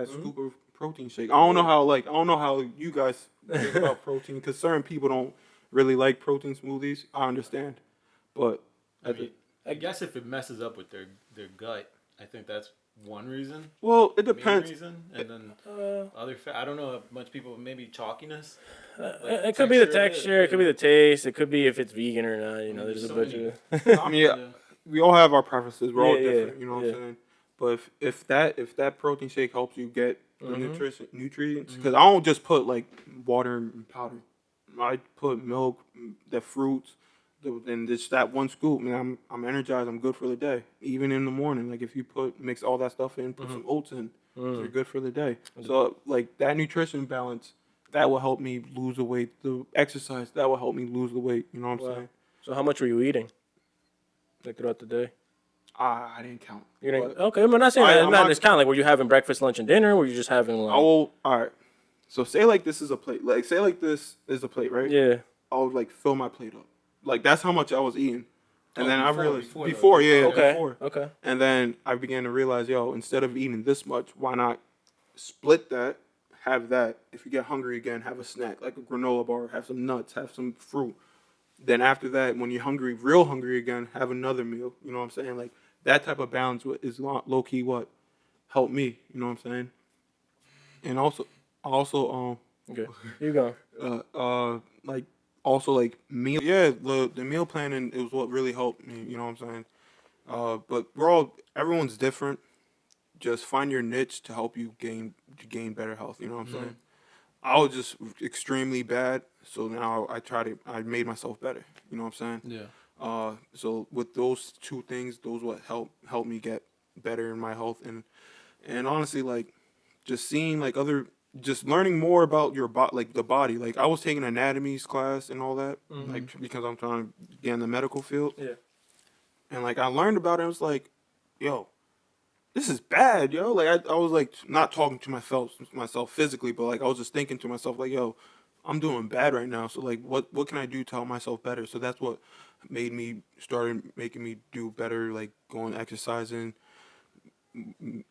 scoop of protein shake. I don't know how you guys think about protein because certain people don't really like protein smoothies. I understand, but I guess if it messes up with their gut, I think that's one reason. Well, it depends. Main reason, and then I don't know if much people maybe chalkiness. It could be the texture. It could be the taste. It could be if it's vegan or not. You know, there's a bunch of. I mean, we all have our preferences. We're all different. You know what I'm saying? But if that protein shake helps you get the nutrients, because I don't just put like water and powder. I put milk, the fruits, and just that one scoop. Man, I'm energized. I'm good for the day. Even in the morning, like if you mix all that stuff in, put some oats in, you're good for the day. So like that nutrition balance, that will help me lose the weight. The exercise, that will help me lose the weight. You know what I'm saying? So how much were you eating, like throughout the day? I didn't count. You didn't? Okay, I'm not saying I'm not just counting. Like, were you having breakfast, lunch, and dinner? Or were you just having like? All right. So say like this is a plate. Like say like this is a plate, right? Yeah. I'll like fill my plate up. Like that's how much I was eating. And then I realized before. Okay. And then I began to realize, instead of eating this much, why not split that, have that. If you get hungry again, have a snack, like a granola bar, have some nuts, have some fruit. Then after that, when you're hungry, real hungry again, have another meal. You know what I'm saying? Like that type of balance is low key what helped me. You know what I'm saying? And also okay, you go. Like also like meal. Yeah, the meal planning is what really helped me. You know what I'm saying? But everyone's different. Just find your niche to help you gain better health. You know what I'm saying? I was just extremely bad, so now I made myself better. You know what I'm saying? Yeah. So with those two things, those what help me get better in my health, and honestly, like just seeing like just learning more about your like the body. Like I was taking anatomies class and all that, like because I'm trying to get in the medical field. Yeah. and like I learned about it. I was like, yo, this is bad, yo. Like I was like not talking to myself physically, but like I was just thinking to myself like, yo, I'm doing bad right now. So like, what can I do to help myself better? So that's what started making me do better, like going exercising,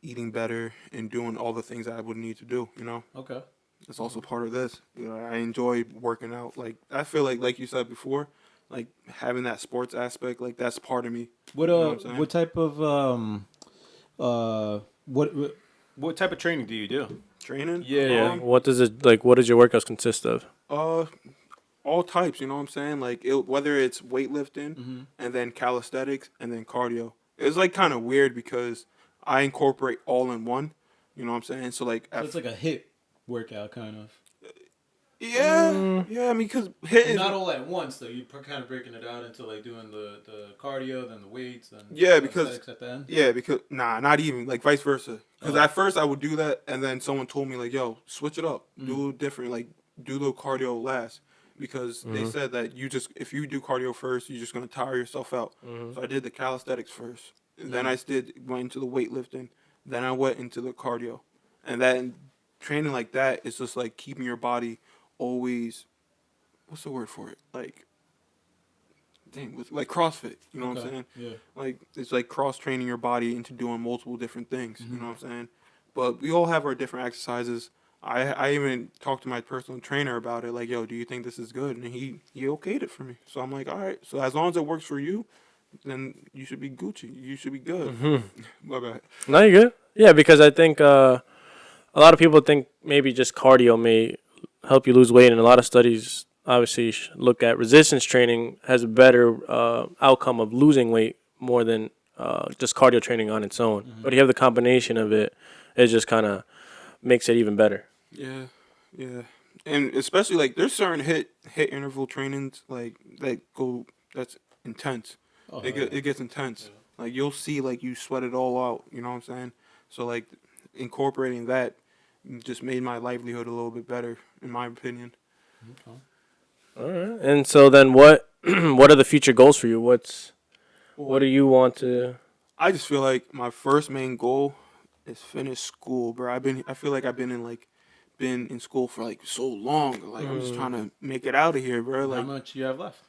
eating better, and doing all the things that I would need to do. You know. Okay. It's also part of this. You know, I enjoy working out. Like I feel like you said before, like having that sports aspect, like that's part of me. What You know what I'm saying? what type of what What type of training do you do? Training? Yeah. What does it like? What does your workouts consist of? All types. You know what I'm saying? Like whether it's weightlifting and then calisthenics and then cardio. It's like kind of weird because I incorporate all in one. You know what I'm saying? So like, so it's like a hit workout kind of. yeah. I mean, because hitting Not all at once though. You're kind of breaking it out into like doing the cardio, then the weights, then because aesthetics at the end. because not even like vice versa. Because at first I would do that, and then someone told me like, "Yo, switch it up, do it different, like do the cardio last." Because they said that if you do cardio first, you're just gonna tire yourself out. So I did the calisthenics first, and then I went into the weightlifting, then I went into the cardio, and then training like that is just like keeping your body always. What's the word for it? Like CrossFit, you know what I'm saying? Yeah. Like it's like cross training your body into doing multiple different things, you know what I'm saying? But we all have our different exercises. I even talked to my personal trainer about it, like, yo, do you think this is good? And he okayed it for me. So I'm like, all right. So as long as it works for you, then you should be Gucci. You should be good. My bad. No, you're good. Yeah, because I think a lot of people think maybe just cardio may help you lose weight, and a lot of studies obviously look at resistance training has a better outcome of losing weight more than just cardio training on its own. But you have the combination of it, it just kind of makes it even better. Yeah. And especially like there's certain hit interval trainings like that's intense. It gets intense. Yeah. Like you'll see like you sweat it all out, you know what I'm saying? So like incorporating that just made my livelihood a little bit better in my opinion. Okay. All right. And so then what what are the future goals for you? What do you want to I just feel like my first main goal is finish school, bro. I feel like I've been in school for like so long. Like I'm just trying to make it out of here, bro. Like how much you have left?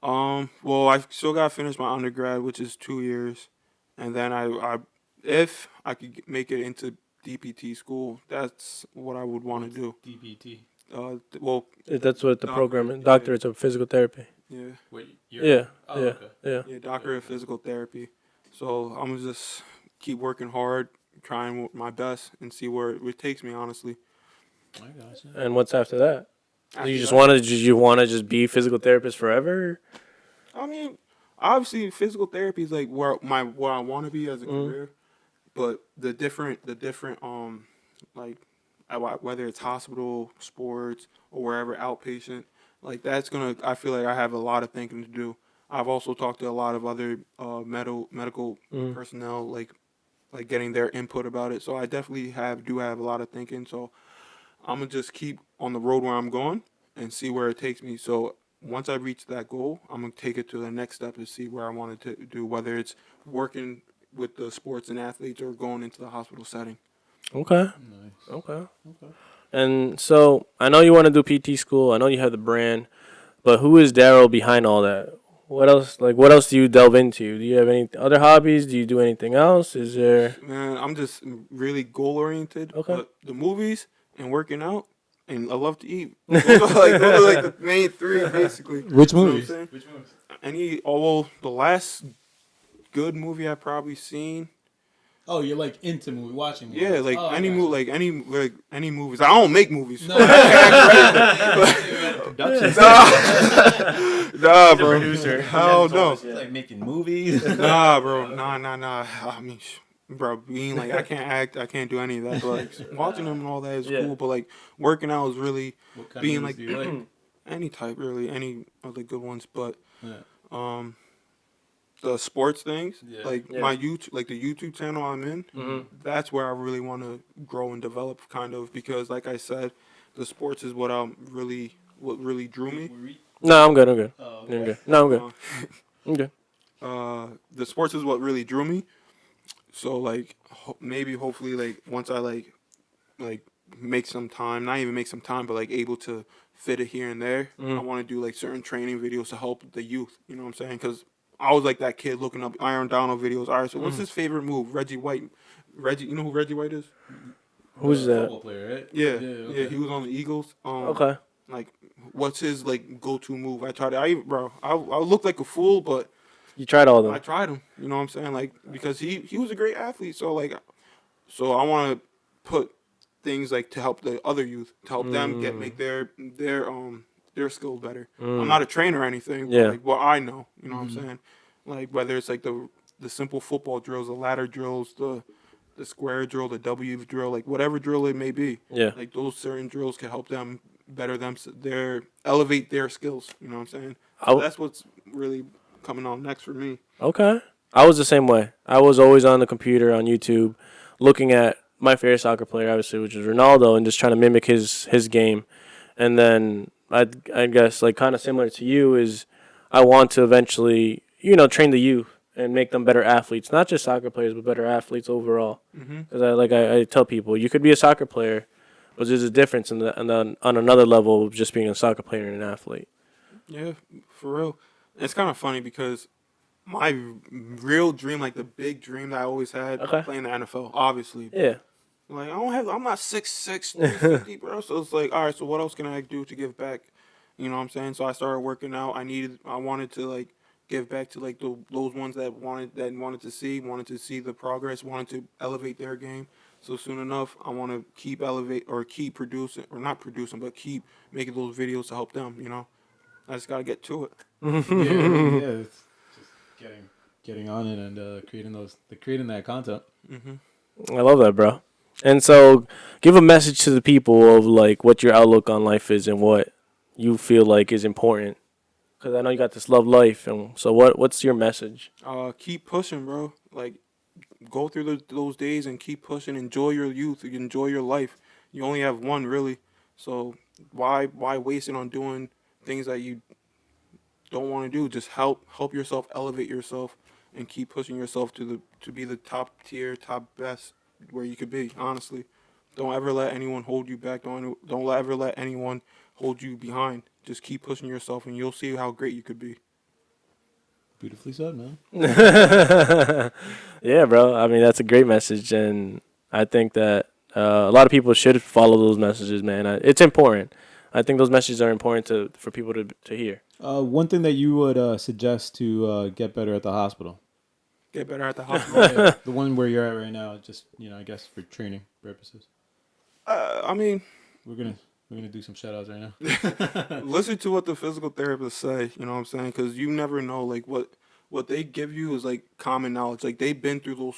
Well, I still got to finish my undergrad, which is 2 years, and then if I could make it into DPT school, that's what I would want to do. DPT. Well, that's what the program is. Doctorate of physical therapy. Yeah. Wait, Yeah. Oh, yeah. okay. Yeah. Doctorate of physical therapy. So I'm gonna just keep working hard, trying my best, and see where it takes me. Honestly. I gotcha. And what's after that? After You just that- want to just be physical therapist forever? I mean, obviously, physical therapy is like where I want to be as a career, but the different like whether it's hospital, sports, or wherever outpatient, like I feel like I have a lot of thinking to do. I've also talked to a lot of other medical personnel, like getting their input about it. So I definitely do have a lot of thinking. So I'm gonna just keep on the road where I'm going and see where it takes me. So once I reach that goal, I'm gonna take it to the next step to see where I want to do, whether it's working with the sports and athletes or going into the hospital setting. Okay. Nice. Okay. And so I know you want to do PT school. I know you have the brand, but who is Darryl behind all that? What else? Like, what else do you delve into? Do you have any other hobbies? Do you do anything else? Is there? Man, I'm just really goal oriented. Okay. But the movies and working out, and I love to eat. Those are like the main three, basically. Which You know what I'm movies? saying? Which ones? The last good movie I've probably seen. Oh, you're like into watching movies. Yeah, like Oh, any gotcha. movie, any movies. I don't make movies. No. Production. Nah, bro. producer. Hell no. It's like making movies. Nah, bro. Nah. I mean, bro, being like, I can't act, I can't do any of that. But like, watching them and all that is cool. But like, working out is really What kind being of like movies do you like? any type, really, any of the good ones. But Yeah. the sports things, Yeah. like my YouTube, like the YouTube channel I'm in, that's where I really want to grow and develop, kind of, because like I said, the sports is what really drew me. No, I'm good. Oh, I'm good. No, I'm good. Uh, I'm good. the sports is what really drew me. So like maybe hopefully like once I like make some time, not even make some time, but like able to fit it here and there. I want to do like certain training videos to help the youth. You know what I'm saying? Because I was like that kid looking up Iron Donald videos. All right, so what's his favorite move? Reggie White. Reggie, you know who Reggie White is? Who's that? Football player, right? Yeah, Okay. yeah, he was on the Eagles. Okay. Like, what's his like go-to move? I tried it. I looked like a fool, but You tried all of I them. tried him. You know what I'm saying? Like because he was a great athlete. So like, so I want to put things like to help the other youth, to help them make their skill better. I'm not a trainer or anything, Yeah. but like what I know, you know what I'm saying? Like whether it's like the simple football drills, the ladder drills, the square drill, the W drill, like whatever drill it may be. Yeah. Like those certain drills can help them better elevate their skills. You know what I'm saying? So that's what's really coming on next for me. Okay. I was the same way. I was always on the computer on YouTube looking at my favorite soccer player, obviously, which is Ronaldo, and just trying to mimic his game. And then I guess like kind of similar to you is I want to eventually, train the youth and make them better athletes, not just soccer players, but better athletes overall. Because I tell people, you could be a soccer player, but there's a difference on another level of just being a soccer player and an athlete. Yeah, for real. It's kind of funny because my real dream, like the big dream that I always had, Okay. playing the NFL, obviously. Yeah. Like I'm not 6'6", 350, bro. So it's like, all right, so what else can I do to give back? You know what I'm saying? So I started working out. I wanted to like give back to like those ones that wanted to see the progress, wanted to elevate their game. So soon enough, I want to keep producing, or not producing, but keep making those videos to help them. You know, I just gotta get to it. Yeah. It's just getting on it and creating that content. I love that, bro. And so, give a message to the people of like what your outlook on life is and what you feel like is important. Because I know you got this love life, and so what's your message? Keep pushing, bro. Like, go through those days and keep pushing. Enjoy your youth. Enjoy your life. You only have one, really. So why waste it on doing things that you don't want to do? Just help yourself, elevate yourself, and keep pushing yourself to be the top tier, top best where you could be. Honestly, don't ever let anyone hold you back. Don't ever let anyone hold you behind. Just keep pushing yourself, and you'll see how great you could be. Beautifully said, man. Yeah, bro. I mean, that's a great message, and I think that a lot of people should follow those messages, man. It's important. I think those messages are important for people to hear. One thing that you would suggest to get better at the hospital. Get better at the hospital. The one where you're at right now, just I guess for training purposes. I mean, We're gonna do some shout outs right now. listen to what the physical therapists say. You know what I'm saying? Because you never know. Like what they give you is like common knowledge. Like they've been through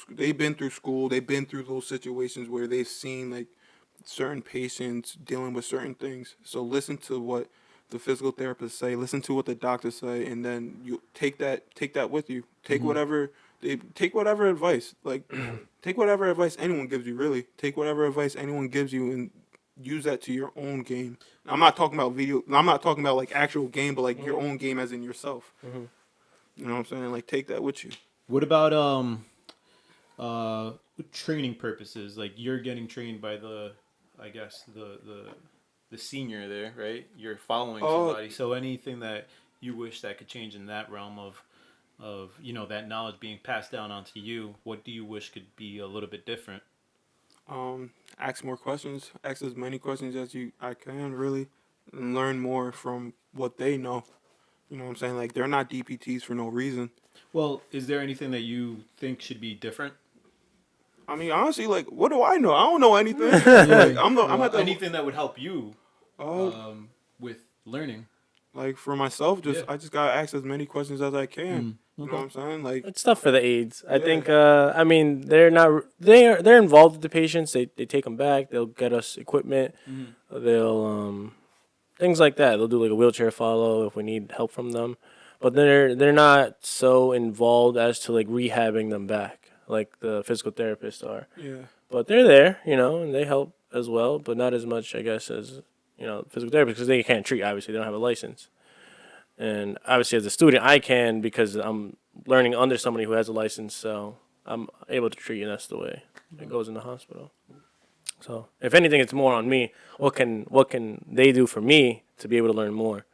school. They've been through those situations where they've seen like certain patients dealing with certain things. So listen to what the physical therapists say. Listen to what the doctors say, and then you take that with you. Take whatever advice. Like take whatever advice anyone gives you. Really, take whatever advice anyone gives you and use that to your own game. I'm not talking about like actual game, but like your own game as in yourself. You know what I'm saying? Like take that with you. What about training purposes? Like you're getting trained by the senior there, right? You're following somebody. So anything that you wish that could change in that realm of that knowledge being passed down onto you, what do you wish could be a little bit different? Ask more questions. Ask as many questions as I can, really, and learn more from what they know. You know what I'm saying? Like they're not DPTs for no reason. Well, is there anything that you think should be different? I mean, honestly, like what do I know? I don't know anything. Like, anything that would help you with learning. Like for myself, Yeah. I just gotta ask as many questions as I can. You know what I'm saying? Like It's tough for the aides. I think. I mean, they're involved with the patients. They take them back. They'll get us equipment. They'll things like that. They'll do like a wheelchair follow if we need help from them. But they're not so involved as to like rehabbing them back like the physical therapists are. yeah. But they're there, and they help as well, but not as much, I guess, as physical therapists because they can't treat. Obviously, they don't have a license. And obviously, as a student, I can because I'm learning under somebody who has a license, so I'm able to treat you. And that's the way it goes in the hospital. So if anything, it's more on me. What can they do for me to be able to learn more?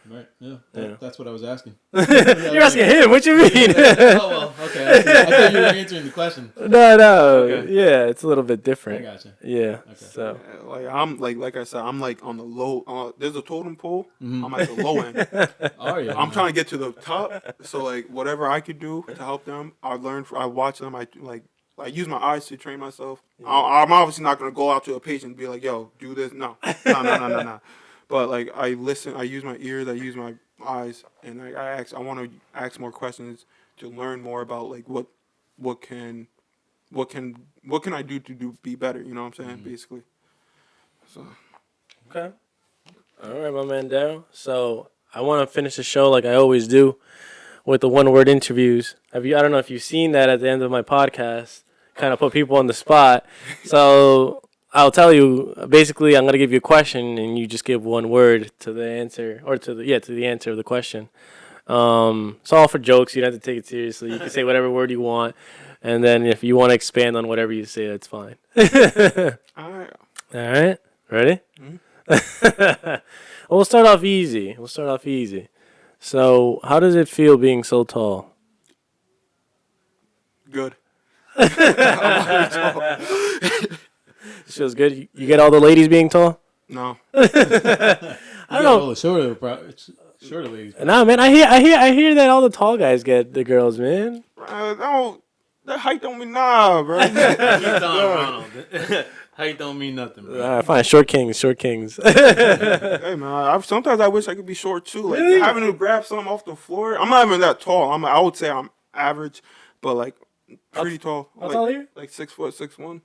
Right. Yeah. Yeah. That's what I was asking. You're asking him. What you mean? Oh well. Okay. I thought you were answering the question. No. Okay. Yeah, it's a little bit I different. gotcha. Yeah. Okay. So. Yeah, like I'm like I said, I'm like on the low. There's a totem pole. I'm at the low end. Oh yeah. I'm trying to get to the top. So like whatever I could do to help them, I learn. I watch them. I use my eyes to train myself. I'm obviously not gonna go out to a patient and be like, "Yo, do this." No. But like I listen. I use my ears. I use my eyes, and I want to ask more questions to learn more about like what can I do to be better? You know what I'm saying? Basically. So. Okay. All right, my man Darryl. So I want to finish the show like I always do with the one-word interviews. I don't know if you've seen that at the end of my podcast. Kind of put people on the spot. So I'll tell you. Basically, I'm gonna give you a question, and you just give one word to the answer, or to the answer of the question. It's all for jokes. You don't have to take it seriously. You can say whatever word you want, and then if you want to expand on whatever you say, that's fine. All right. All right. Ready? Well, we'll start off easy. So, how does it feel being so tall? Good. Feels good. You get all the ladies being tall? No. I don't know. All the shorter ladies. Nah, man. I hear that all the tall guys get the girls, man. That height don't mean bro. Keep telling Ronald. Height don't mean nothing, bro. Fine. Short kings. Hey man, sometimes I wish I could be short too. Like Really? having to grab something off the floor. I'm not even that tall. I would say I'm average, but like pretty tall. How tall are you? Like 6'1"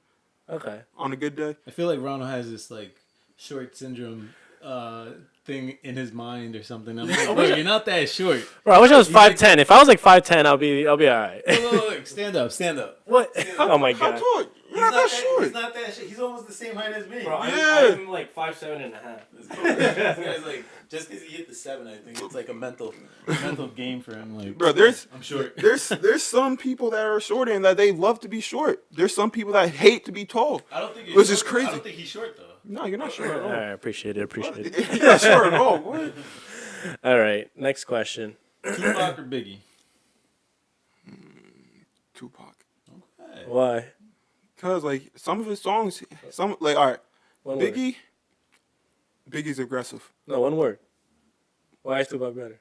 Okay. on a good day. I feel like Ronald has this like short syndrome thing in his mind or something. I'm like, bro, you're not that short. Bro, I wish I was 5'10". If I was like 5'10", I'll be all right. Look, stand up. What? Oh my How god. tall? You're not that short. He's not that short. He's almost the same height as me. Bro, Yeah. I'm like 5'7.5". This guy's like, just because he hit the 7, I think it's like a mental game for him. Like, Bro, I'm short. there's some people that are short and that they love to be short. There's some people that hate to be tall. I don't think he's Which short. is crazy. I don't think he's short though. No, you're not short at All all. right, appreciate it. You're not short at all. What? All right, next question. Tupac or Biggie? Tupac. Okay. Why? Cause like some of his songs, all right, One word. Biggie's aggressive. No, one word. Why is Tupac better?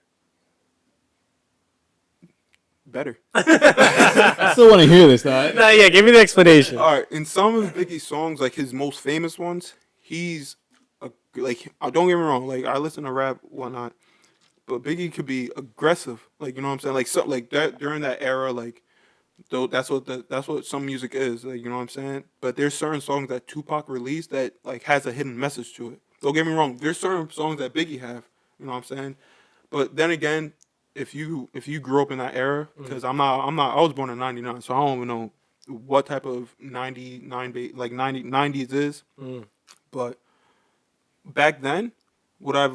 Better. I still want to hear this, though. Nah, yeah, give me the explanation. All right, in some of Biggie's songs, like his most famous ones, he's don't get me wrong, like I listen to rap, whatnot, but Biggie could be aggressive, like you know what I'm saying, like so, like that during that era, like though that's what some music is, like you know what I'm saying. But there's certain songs that Tupac released that like has a hidden message to it. Don't get me wrong, there's certain songs that Biggie have, you know what I'm saying. But then again, if you grew up in that era, because I was born in '99, so I don't even know what type of 90s is. But back then, what I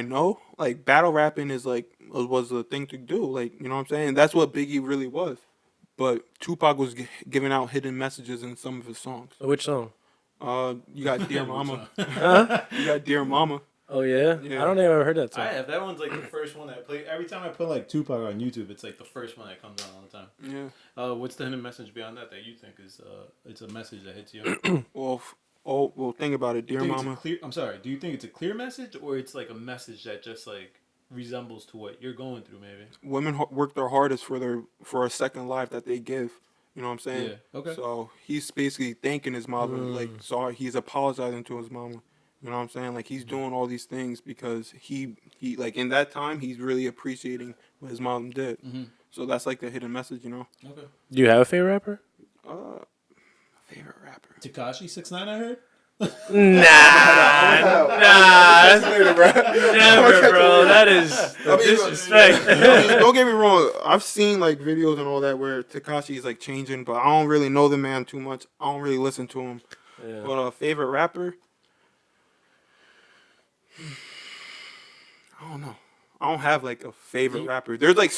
know, like battle rapping is like was the thing to do, like you know what I'm saying. That's what Biggie really was. But Tupac was giving out hidden messages in some of his songs. Which song? You got Dear Mama. Huh? You got Dear Mama. Oh yeah? Yeah. I don't think I've ever heard that song. I have. That one's like the first one that I play. Every time I put like Tupac on YouTube, it's like the first one that comes on all the time. Yeah. What's the hidden message beyond that you think is it's a message that hits you? Well, think about it, Dear Mama. I'm sorry. Do you think it's a clear message or it's like a message that just like resembles to what you're going through? Maybe Women work their hardest for a second life that they give. You know what I'm saying? Yeah. Okay. So he's basically thanking his mother, like sorry, he's apologizing to his mama. You know what I'm saying? Like he's doing all these things because he like in that time he's really appreciating what his mom did. So that's like the hidden message, you know. Okay. Do you have a favorite rapper? Favorite rapper. Tekashi 6ix9ine, I heard. Nah, that's never, bro. That is disrespect. Don't get me wrong. I've seen like videos and all that where Tekashi is like changing, but I don't really know the man too much. I don't really listen to him. Yeah. But favorite rapper, I don't know. I don't have like a favorite rapper. There's like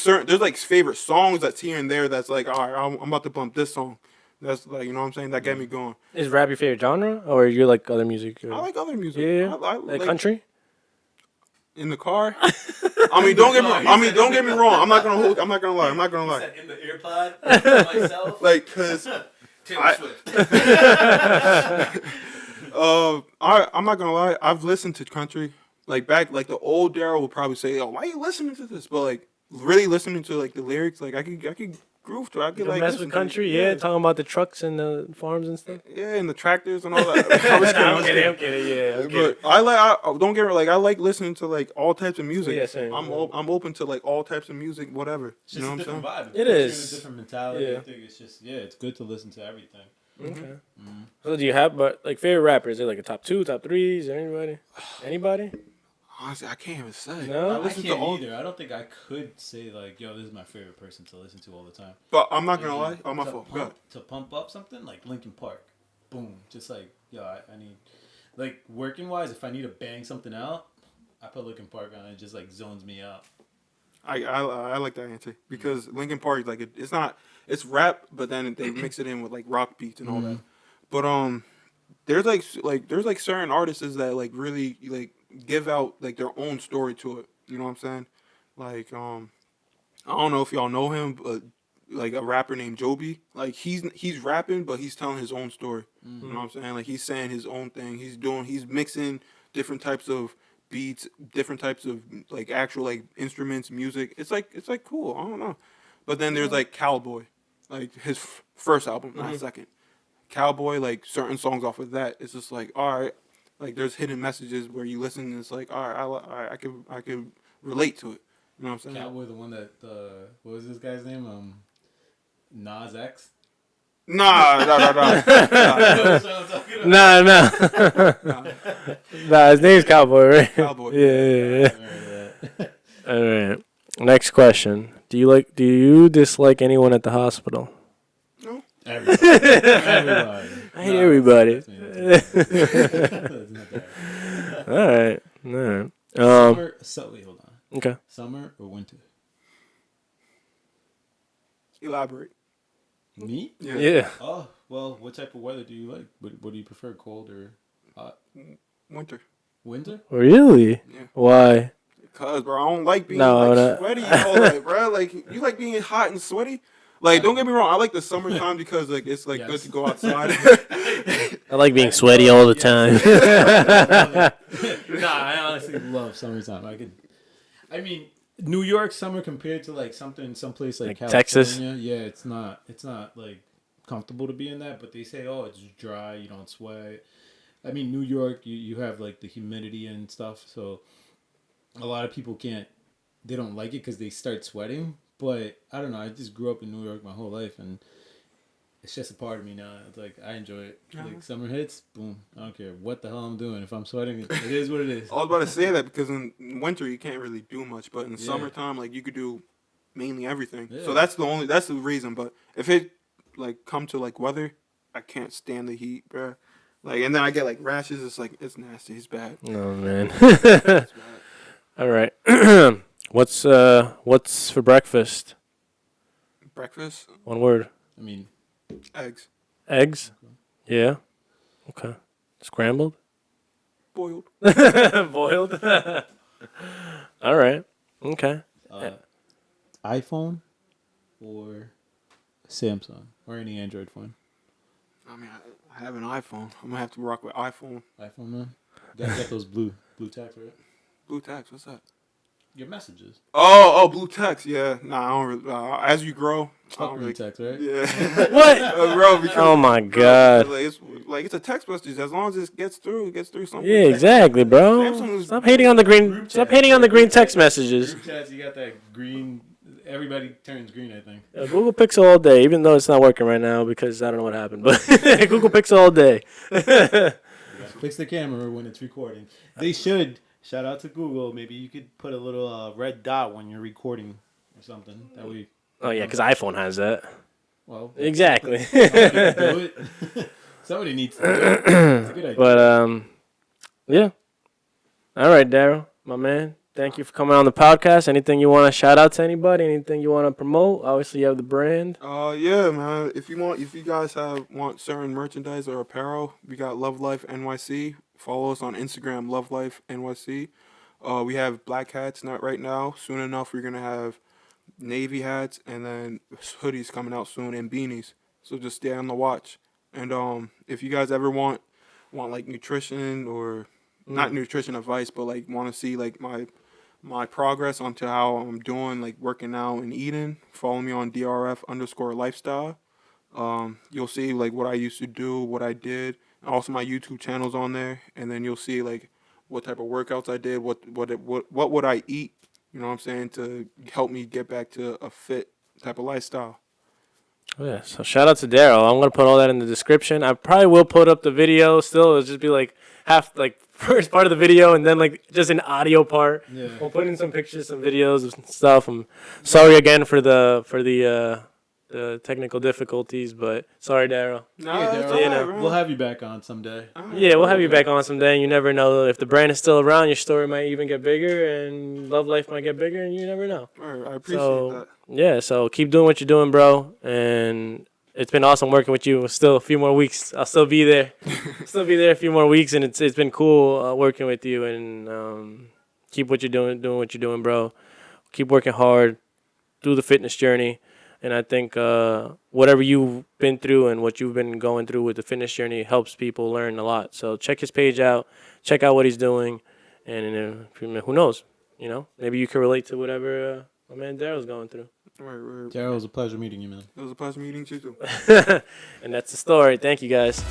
favorite songs that's here and there. That's like, all right, I'm about to bump this song. That's like, you know what I'm saying? That get me going. Is rap your favorite genre, or you like other music? Or? I like other music. Yeah, I like country. In the car. I mean, don't get me wrong. I'm not gonna lie. In the earpod, myself. Like, cause Taylor Swift. I'm not gonna lie. I've listened to country. Like like the old Darryl would probably say, "Oh, why are you listening to this?" But like really listening to like the lyrics, like I could groove to. I could like mess with country, yeah. Talking about the trucks and the farms and stuff. Yeah, and the tractors and all that. I'm kidding. Yeah, but I don't get me like I like listening to like all types of music. Yeah, same. I'm open to like all types of music, whatever. It's just a different vibe. It is a different mentality. Yeah. I think it's just it's good to listen to everything. Okay. Mm-hmm. So do you have favorite rappers? Is there like a top 2, top 3? Is there anybody? Honestly, I can't even say. No, I can't either. I don't think I could say like, yo, this is my favorite person to listen to all the time. But I'm not gonna lie. Oh, my fault. To pump up something like Linkin Park, boom, just like yo, I need like working wise. If I need to bang something out, I put Linkin Park on. It just like zones me out. I like that answer because Linkin Park like it's rap, but then they mix it in with like rock beats and all that. But there's certain artists that like really like give out like their own story to it. You know what I'm saying? Like I don't know if y'all know him, but like a rapper named Joby. Like he's rapping, but he's telling his own story. You know what I'm saying? Like he's saying his own thing. He's mixing different types of beats, different types of like actual like instruments, music. It's like cool. I don't know. But then there's like Cowboy, like his first album, not second. Cowboy, like certain songs off of that, it's just like, all right, like there's hidden messages where you listen and it's like, all right, I can relate to it. You know what I'm saying? Cowboy, the one that what was this guy's name? Nas X. Nah. Nah, his name's Cowboy, right? Cowboy. Yeah. All right. Next question. Do you dislike anyone at the hospital? No. Everybody. I hate everybody. All right. Summer. Wait, hold on. Okay. Summer or winter? Elaborate. Me? Yeah. Oh, well, what type of weather do you like? What do you prefer, cold or hot? Winter. Winter? Really? Yeah. Why? Because, bro, I don't like being sweaty and all that, bro. Like, you like being hot and sweaty? Like, don't get me wrong. I like the summertime because, like, it's, like, good to go outside. I like being sweaty all the time. Nah, I honestly love summertime. I mean, New York summer compared to, like, someplace like California. Texas? Yeah, it's not, like, comfortable to be in that. But they say, oh, it's dry. You don't sweat. I mean, New York, you have, like, the humidity and stuff. So a lot of people they don't like it because they start sweating. But I don't know. I just grew up in New York my whole life, and it's just a part of me now. It's like I enjoy it. Like summer hits, boom. I don't care what the hell I'm doing. If I'm sweating, it is what it is. I was about to say that because in winter you can't really do much, but in summertime, like you could do mainly everything. Yeah. So that's the reason. But if it like come to like weather, I can't stand the heat, bro. Like, and then I get like rashes. It's like it's nasty. It's bad. Oh man. It's bad. All right. What's for breakfast? Breakfast? One word. I mean, eggs. Eggs? Yeah. Okay. Scrambled? Boiled. Boiled? All right. Okay. iPhone or Samsung or any Android phone? I mean, I have an iPhone. I'm going to have to rock with iPhone. iPhone, man? You gotta get those blue tags, right? Blue tags? What's that? Your messages. Oh, blue text. Yeah, nah, I don't really. As you grow, fuck blue text, right? Yeah. What? Bro, oh my god. It's a text message. As long as it gets through something. Yeah, exactly, bro. Stop hating on the green. Stop hating on the green text messages. Group chats, you got that green. Everybody turns green, I think. Google Pixel all day, even though it's not working right now because I don't know what happened. But Google Pixel all day. Fix the camera when it's recording. They should. Shout out to Google. Maybe you could put a little red dot when you're recording or something. That way. Oh yeah, because iPhone has that. Well, exactly. Somebody needs to do it. It's a good idea. But yeah. All right, Darryl, my man. thank you for coming on the podcast. Anything you want to shout out to anybody? Anything you want to promote? Obviously, you have the brand. Yeah, man. If you guys want certain merchandise or apparel, we got LovelyfeNYC. Follow us on Instagram, LovelyfeNYC. We have black hats, not right now. Soon enough, we're gonna have navy hats and then hoodies coming out soon and beanies. So just stay on the watch. And if you guys ever want like nutrition or not nutrition advice, but like want to see like my progress onto how I'm doing, like working out and eating, follow me on DRF_lifestyle. You'll see like what I used to do, what I did. Also, my YouTube channel's on there, and then you'll see like what type of workouts I did, what would I eat, you know what I'm saying, to help me get back to a fit type of lifestyle. Oh, yeah, so shout out to Darryl. I'm gonna put all that in the description. I probably will put up the video. Still, it'll just be like half, like first part of the video, and then like just an audio part. Yeah. We'll put in some pictures, some videos of stuff. I'm sorry again for the technical difficulties, but sorry, Darryl. Nah, Yeah, that's Darryl, all right, know. bro. we'll have you back on someday. Yeah, we'll have you back on someday. You never know if the brand is still around. Your story might even get bigger, and Love Life might get bigger, and you never know. All right, I appreciate So that. yeah, so keep doing what you're doing, bro. And it's been awesome working with you. Still a few more weeks. I'll still be there. Still be there a few more weeks, and it's been cool working with you. And keep what you're doing what you're doing, bro. Keep working hard through the fitness journey. And I think whatever you've been through and what you've been going through with the fitness journey helps people learn a lot. So check his page out. Check out what he's doing. And who knows? You know, maybe you can relate to whatever my man Darryl's going through. Right. Darryl, it was a pleasure meeting you, man. It was a pleasure meeting you too. And that's the story. Thank you, guys.